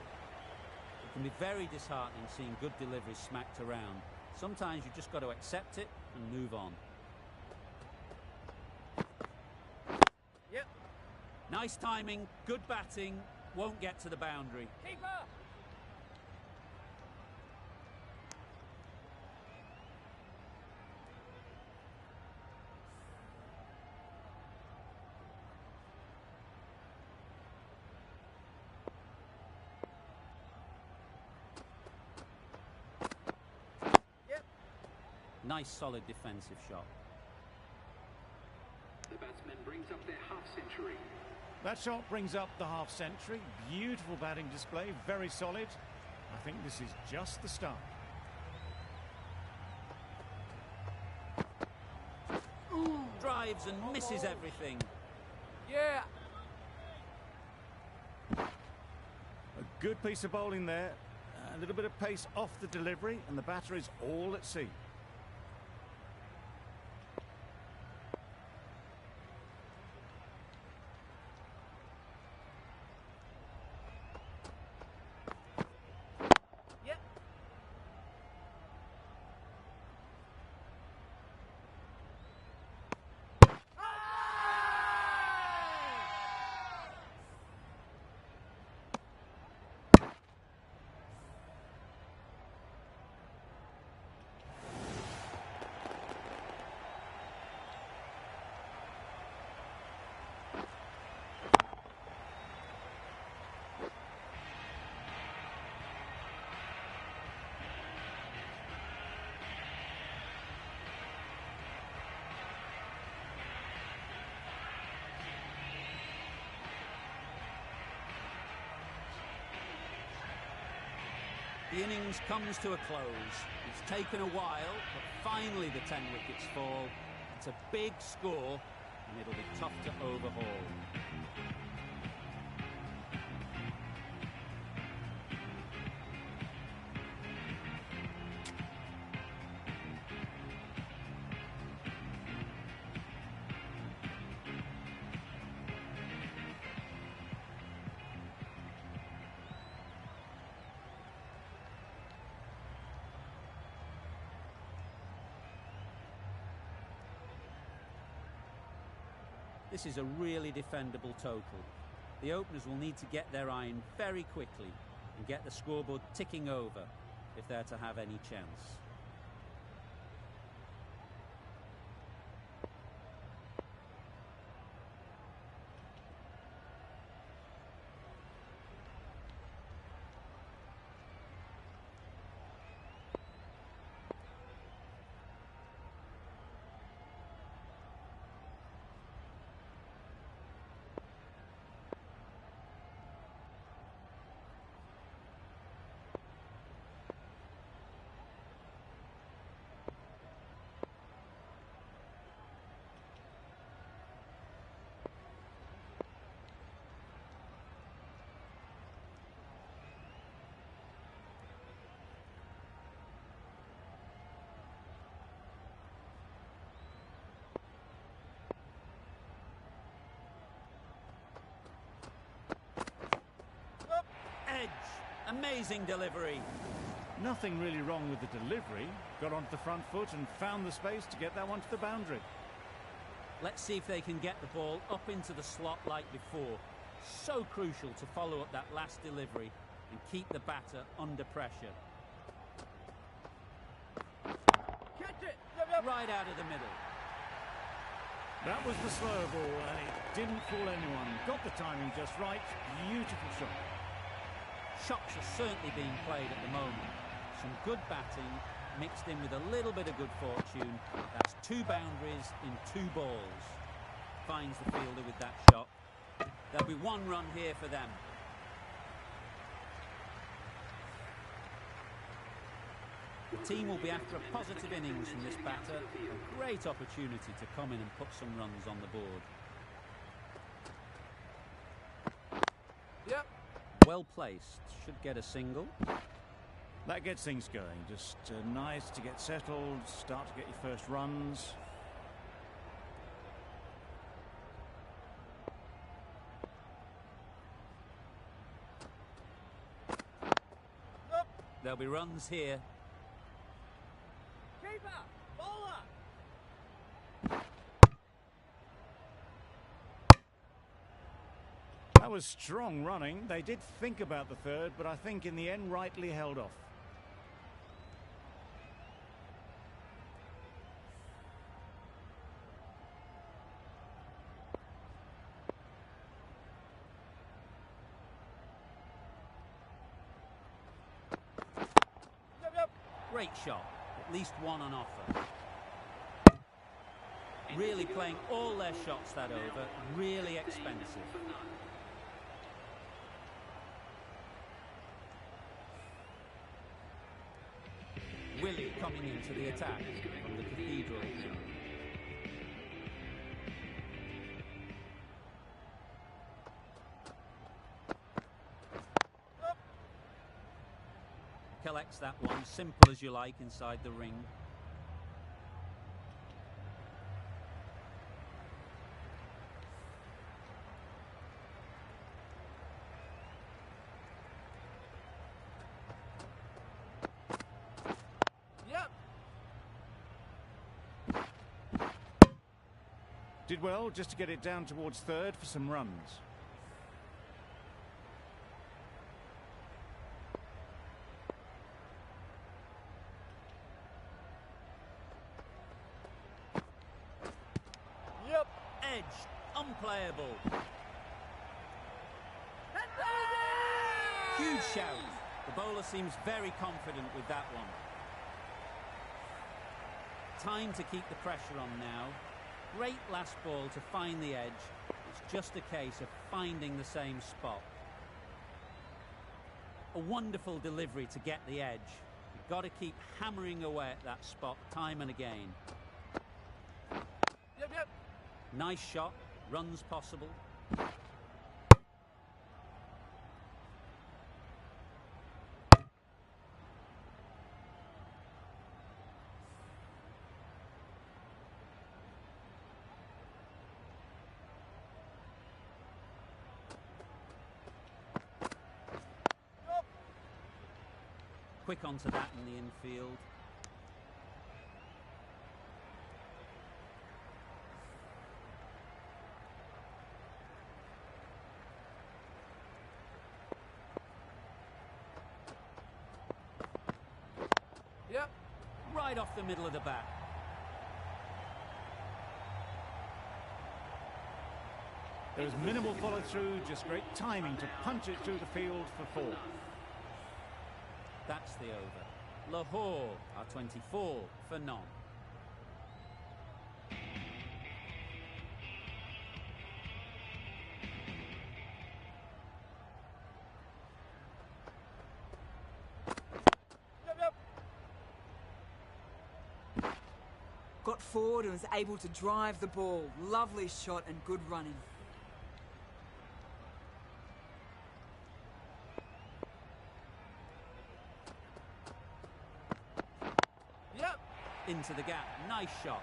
Speaker 1: It can be very disheartening seeing good deliveries smacked around. Sometimes you just got to accept it and move on.
Speaker 3: Yep.
Speaker 1: Nice timing, good batting, won't get to the boundary.
Speaker 3: Keeper.
Speaker 1: Nice solid defensive shot.
Speaker 8: The batsman brings up their half-century.
Speaker 2: That shot brings up the half-century. Beautiful batting display, very solid. I think this is just the start.
Speaker 1: Ooh, drives and misses everything.
Speaker 3: Yeah.
Speaker 2: A good piece of bowling there. A little bit of pace off the delivery, and the batter is all at sea.
Speaker 3: Yep.
Speaker 1: The innings comes to a close. It's taken a while, but finally the 10 wickets fall. It's a big score, and it'll be tough to overhaul. This is a really defendable total. The openers will need to get their iron very quickly and get the scoreboard ticking over if they're to have any chance. Amazing delivery.
Speaker 2: Nothing really wrong with the delivery. Got onto the front foot and found the space to get that one to the boundary.
Speaker 1: Let's see if they can get the ball up into the slot like before. So crucial to follow up that last delivery and keep the batter under pressure.
Speaker 3: Catch it.
Speaker 1: Right out of the middle.
Speaker 2: That was the slower ball, and it didn't fool anyone. Got the timing just right. Beautiful shot.
Speaker 1: Shots are certainly being played at the moment. Some good batting mixed in with a little bit of good fortune. That's 2 boundaries in 2 balls. Finds the fielder with that shot. There'll be 1 run here for them. The team will be after a positive innings from this batter. A great opportunity to come in and put some runs on the board.
Speaker 3: Yep.
Speaker 1: Well placed, should get a single.
Speaker 2: That gets things going. Just nice to get settled, start to get your first runs.
Speaker 1: There'll be runs here.
Speaker 3: Keeper. Bowler.
Speaker 2: That was strong running. They did think about the third, but I think in the end rightly held off.
Speaker 1: Great shot. At least 1 on offer. Really playing all their shots that over. Really expensive. Willie coming into the attack from the Cathedral. Collects that one, simple as you like, inside the ring.
Speaker 3: Yep.
Speaker 2: Did well just to get it down towards third for some runs.
Speaker 3: Yep.
Speaker 1: Edge, unplayable. Huge shout. The bowler seems very confident with that one. Time to keep the pressure on now. Great last ball to find the edge. It's just a case of finding the same spot. A wonderful delivery to get the edge. You've got to keep hammering away at that spot time and again.
Speaker 3: Yep.
Speaker 1: Nice shot, runs possible. Quick onto that in the infield.
Speaker 3: Yep.
Speaker 1: Right off the middle of the bat.
Speaker 2: There was minimal follow through, just great timing to punch it through the field for four.
Speaker 1: That's the over. Lahore are 24 for none.
Speaker 3: Yep.
Speaker 6: Got forward and was able to drive the ball. Lovely shot and good running.
Speaker 3: Yep.
Speaker 1: Into the gap. Nice shot.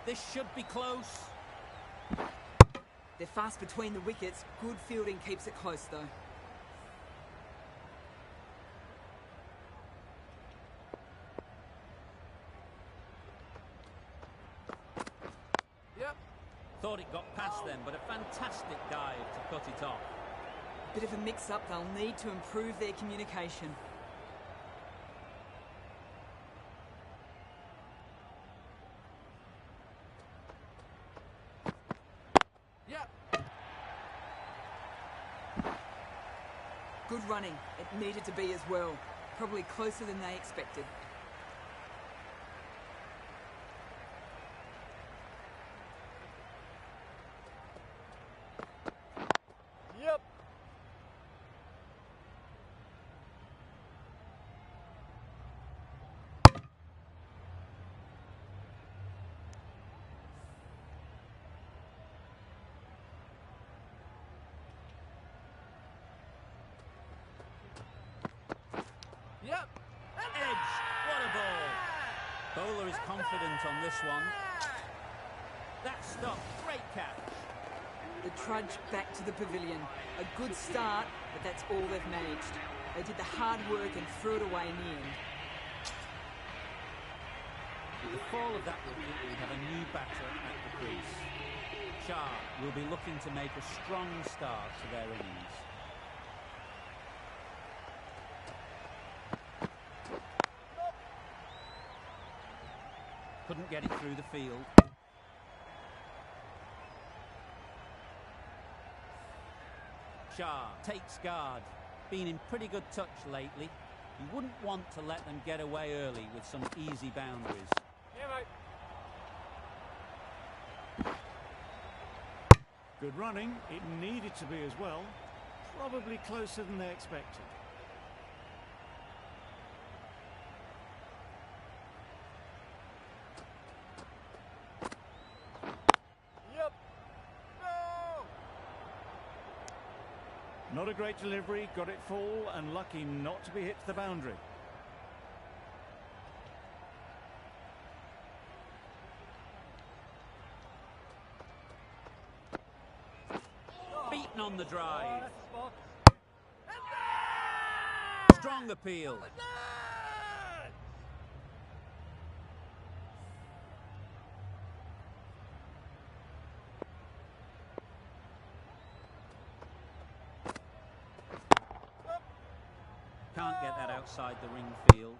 Speaker 1: This should be close.
Speaker 6: They're fast between the wickets. Good fielding keeps it close though.
Speaker 3: Yep.
Speaker 1: Thought it got past them, but a fantastic dive to cut it off.
Speaker 6: Bit of a mix-up. They'll need to improve their communication.
Speaker 3: Yep.
Speaker 6: Good running. It needed to be as well. Probably closer than they expected.
Speaker 3: Yep. Yep.
Speaker 1: Edge. What a ball. Bowler is confident on this one. That stop. Great catch.
Speaker 6: The trudge back to the pavilion. A good start, but that's all they've managed. They did the hard work and threw it away in the end.
Speaker 1: With the fall of that wicket, we have a new batter at the crease. Shah will be looking to make a strong start to their innings. Couldn't get it through the field. Shah takes guard. Been in pretty good touch lately. You wouldn't want to let them get away early with some easy boundaries.
Speaker 3: Yeah, mate.
Speaker 2: Good running. It needed to be as well. Probably closer than they expected.
Speaker 3: Yep. No!
Speaker 2: Not a great delivery. Got it full and lucky not to be hit to the boundary.
Speaker 1: Beaten on the drive. Strong appeal. Can't get that outside the ring field.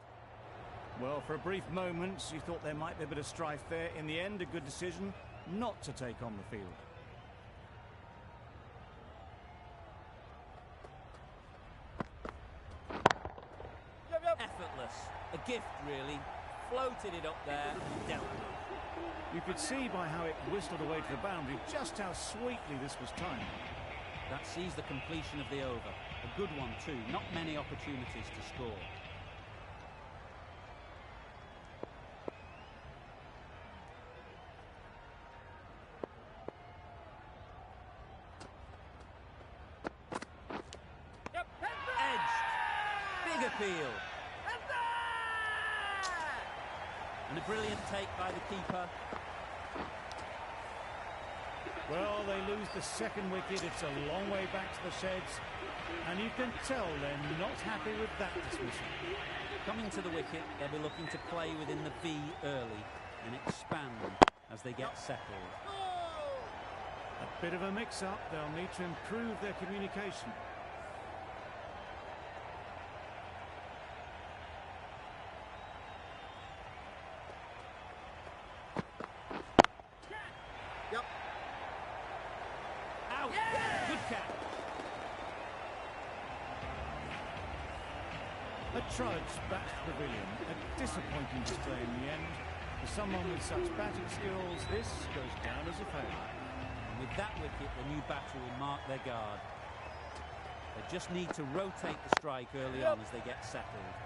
Speaker 2: Well, for a brief moment, you thought there might be a bit of strife there. In the end, a good decision not to take on the field.
Speaker 1: Effortless. A gift, really. Floated it up there and dealt with it.
Speaker 2: You could see by how it whistled away to the boundary just how sweetly this was timed.
Speaker 1: That sees the completion of the over. A good one, too. Not many opportunities to score. Edged. Big appeal. And a brilliant take by the keeper.
Speaker 2: Well, they lose the second wicket. It's a long way back to the sheds. And you can tell they're not happy with that dismissal.
Speaker 1: Coming to the wicket, they'll be looking to play within the V early and expand as they get settled.
Speaker 2: A bit of a mix-up. They'll need to improve their communication.
Speaker 1: Out! Good catch!
Speaker 2: A trudge back to the pavilion. A disappointing display in the end. For someone with such batting skills, this goes down as a failure.
Speaker 1: And with that wicket, the new batter will mark their guard. They just need to rotate the strike early on as they get settled.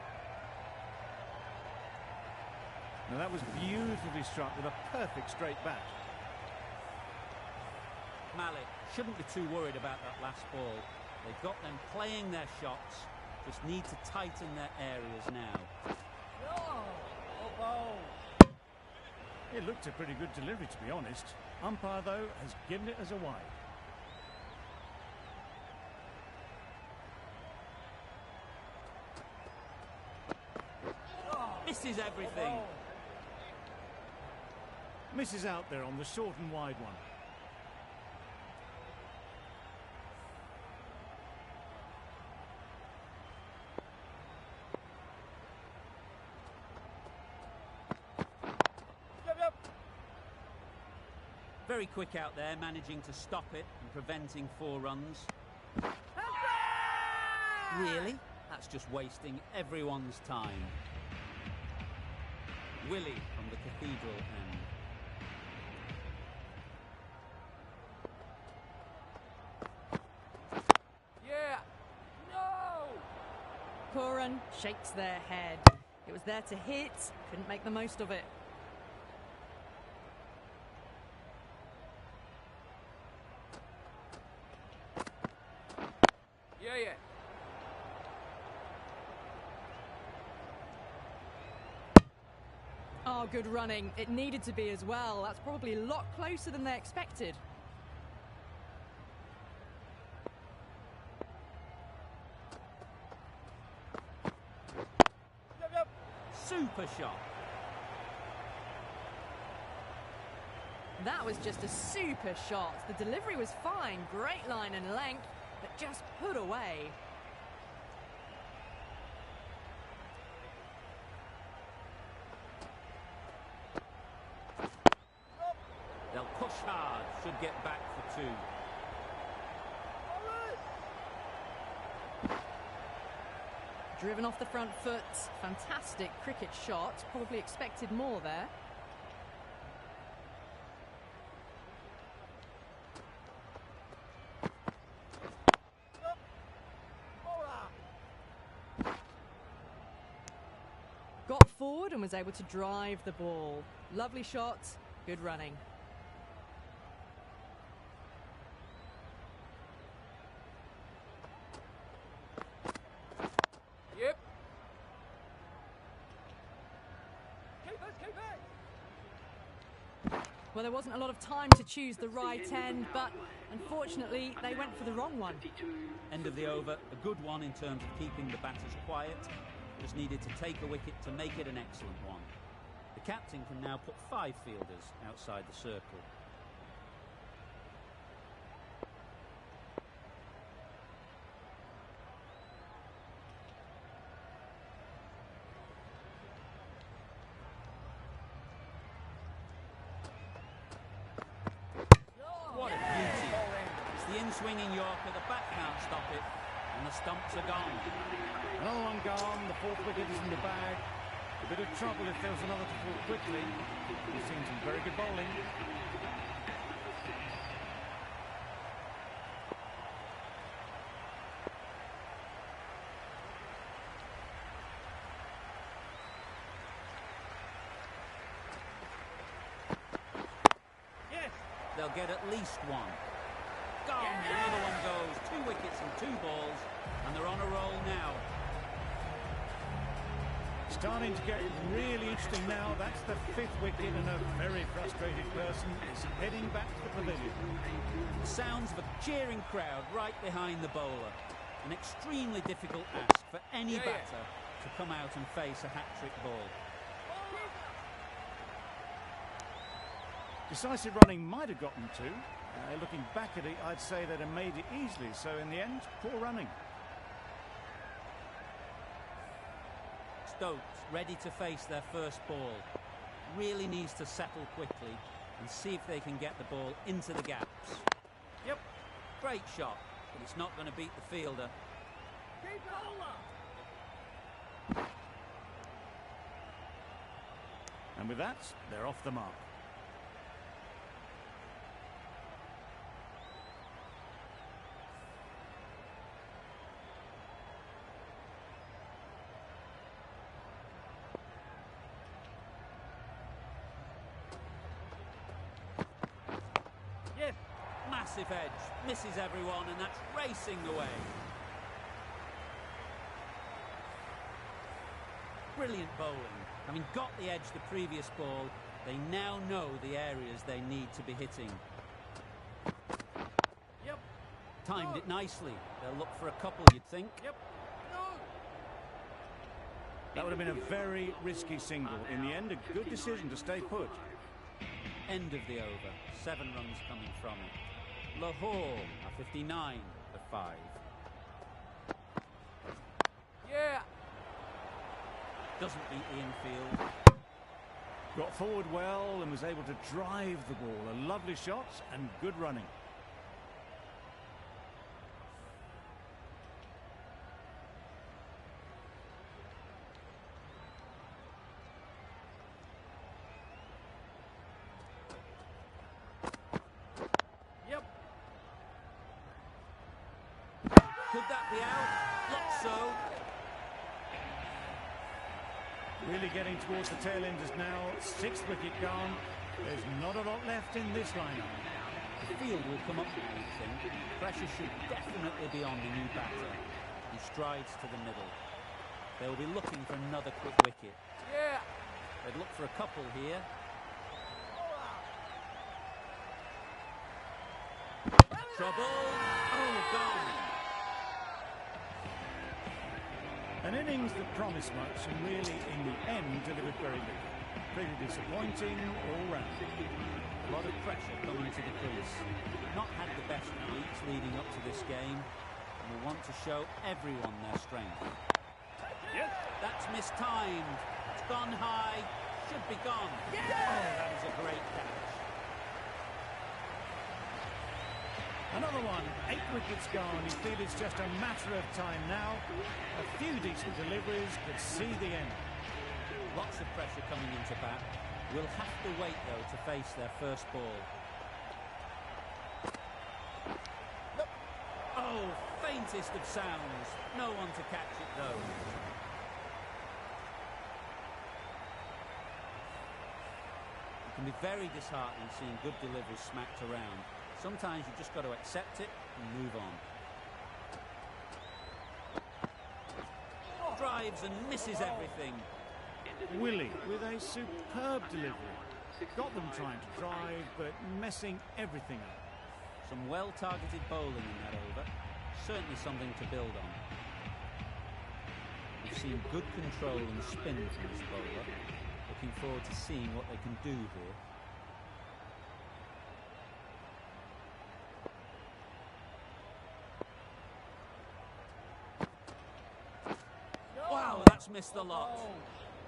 Speaker 2: Now that was beautifully struck with a perfect straight bat.
Speaker 1: Malik shouldn't be too worried about that last ball. They've got them playing their shots, just need to tighten their areas now.
Speaker 2: It looked a pretty good delivery, to be honest. Umpire, though, has given it as a wide.
Speaker 1: Misses everything.
Speaker 2: Misses out there on the short and wide one.
Speaker 1: Very quick out there, managing to stop it and preventing 4 runs. Really? That's just wasting everyone's time. Willie from the Cathedral end.
Speaker 3: Yeah. No!
Speaker 4: Curran shakes their head. It was there to hit, couldn't make the most of it.
Speaker 3: Yeah.
Speaker 4: Oh, good running. It needed to be as well. That's probably a lot closer than they expected.
Speaker 1: Super shot.
Speaker 4: That was just a super shot. The delivery was fine, great line and length, but just put away.
Speaker 1: They'll push hard, should get back for 2.
Speaker 4: Driven off the front foot, fantastic cricket shot, probably expected more there. forward and was able to drive the ball. Lovely shot, good running.
Speaker 3: Yep.
Speaker 4: Well, there wasn't a lot of time to choose the right end, but unfortunately they went for the wrong one.
Speaker 1: End of the over, a good one in terms of keeping the batters quiet. Just needed to take a wicket to make it an excellent one. The captain can now put 5 fielders outside the circle. What a beauty. It's the in-swinging Yorker, the bat can't stop it, and the stumps are gone.
Speaker 2: Another one gone, the 4th wicket is in the bag. A bit of trouble if there was another to fall quickly. We've seen some very good bowling.
Speaker 1: They'll get at least one. Gone, another one goes. 2 wickets and 2 balls, and they're on a roll now.
Speaker 2: Starting to get really interesting now. That's the 5th wicket, and a very frustrated person is heading back to the pavilion.
Speaker 1: Sounds of a cheering crowd right behind the bowler. An extremely difficult ask for any batter to come out and face a hat-trick ball.
Speaker 2: Decisive running might have gotten 2. Looking back at it, I'd say they'd have made it easily. So in the end, poor running.
Speaker 1: Stokes ready to face their first ball. Really needs to settle quickly and see if they can get the ball into the gaps. Yep, great shot, but it's not going to beat the fielder.
Speaker 2: And with that, they're off the mark.
Speaker 1: Massive edge, misses everyone, and that's racing away. Brilliant bowling. Having got the edge the previous ball, they now know the areas they need to be hitting.
Speaker 3: Yep.
Speaker 1: Timed it nicely. They'll look for a couple, you'd think.
Speaker 3: Yep. No.
Speaker 2: That would have been a very risky single. In the end, a good decision to stay put.
Speaker 1: End of the over. 7 runs coming from it. Lahore are 59 for 5.
Speaker 3: Yeah.
Speaker 1: Doesn't beat the infield.
Speaker 2: Got forward well and was able to drive the ball. A lovely shot and good running.
Speaker 1: Could that be out? Looks so.
Speaker 2: Really getting towards the tail enders now. 6th wicket gone. There's not a lot left in this lineup.
Speaker 1: The field will come up, I think. Pressure should definitely be on the new batter. He strides to the middle. They'll be looking for another quick wicket.
Speaker 3: Yeah.
Speaker 1: They'd look for a couple here. Trouble. Oh, gone.
Speaker 2: An innings that promised much and really, in the end, delivered very little. Pretty disappointing all round.
Speaker 1: A lot of pressure coming to the crease. Not had the best weeks leading up to this game, and will want to show everyone their strength.
Speaker 2: Yes.
Speaker 1: That's mistimed. It's gone high. Should be gone. Yeah! Oh, that is a great catch.
Speaker 2: Another one. 8 wickets gone. You feel it's just a matter of time now. A few decent deliveries could see the end.
Speaker 1: Lots of pressure coming into bat. Will have to wait, though, to face their first ball. Oh, faintest of sounds. No one to catch it, though. can be very disheartening seeing good deliveries smacked around. Sometimes you've just got to accept it and move on. Drives and misses everything.
Speaker 2: Willie with a superb delivery. Got them trying to drive, but messing everything up.
Speaker 1: Some well-targeted bowling in that over. Certainly something to build on. We've seen good control and spin from this bowler. Looking forward to seeing what they can do here. Wow, that's missed the lot.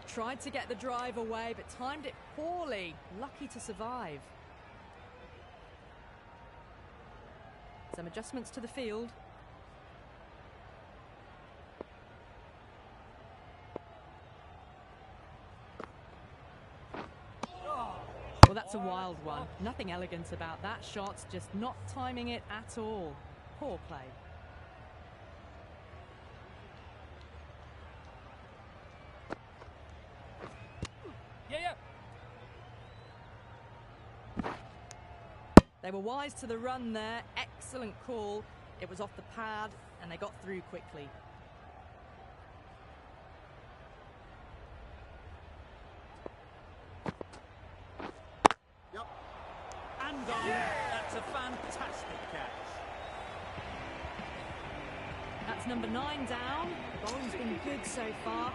Speaker 4: Tried to get the drive away, but timed it poorly. Lucky to survive. Some adjustments to the field. Well, that's a wild one. Nothing elegant about that shot, just not timing it at all. Poor play. They were wise to the run there. Excellent call. It was off the pad and they got through quickly.
Speaker 1: Yep. And gone. Yeah. That's a fantastic catch.
Speaker 4: That's number 9 down. Bowling's been good so far.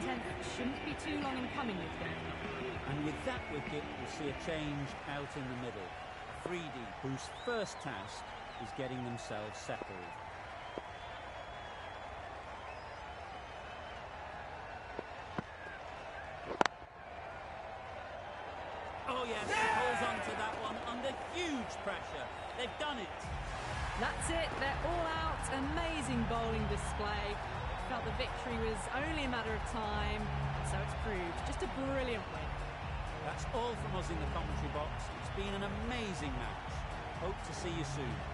Speaker 4: 10th shouldn't be too long in coming with them.
Speaker 1: And with that wicket, we'll see a change out in the middle. Freedy, whose first task is getting themselves settled. Oh yes, he holds on to that one under huge pressure. They've done it.
Speaker 4: That's it, they're all out. Amazing bowling display. Felt the victory was only a matter of time, so it's proved. Just a brilliant win.
Speaker 1: That's all from us in the commentary box. It's been an amazing match. Hope to see you soon.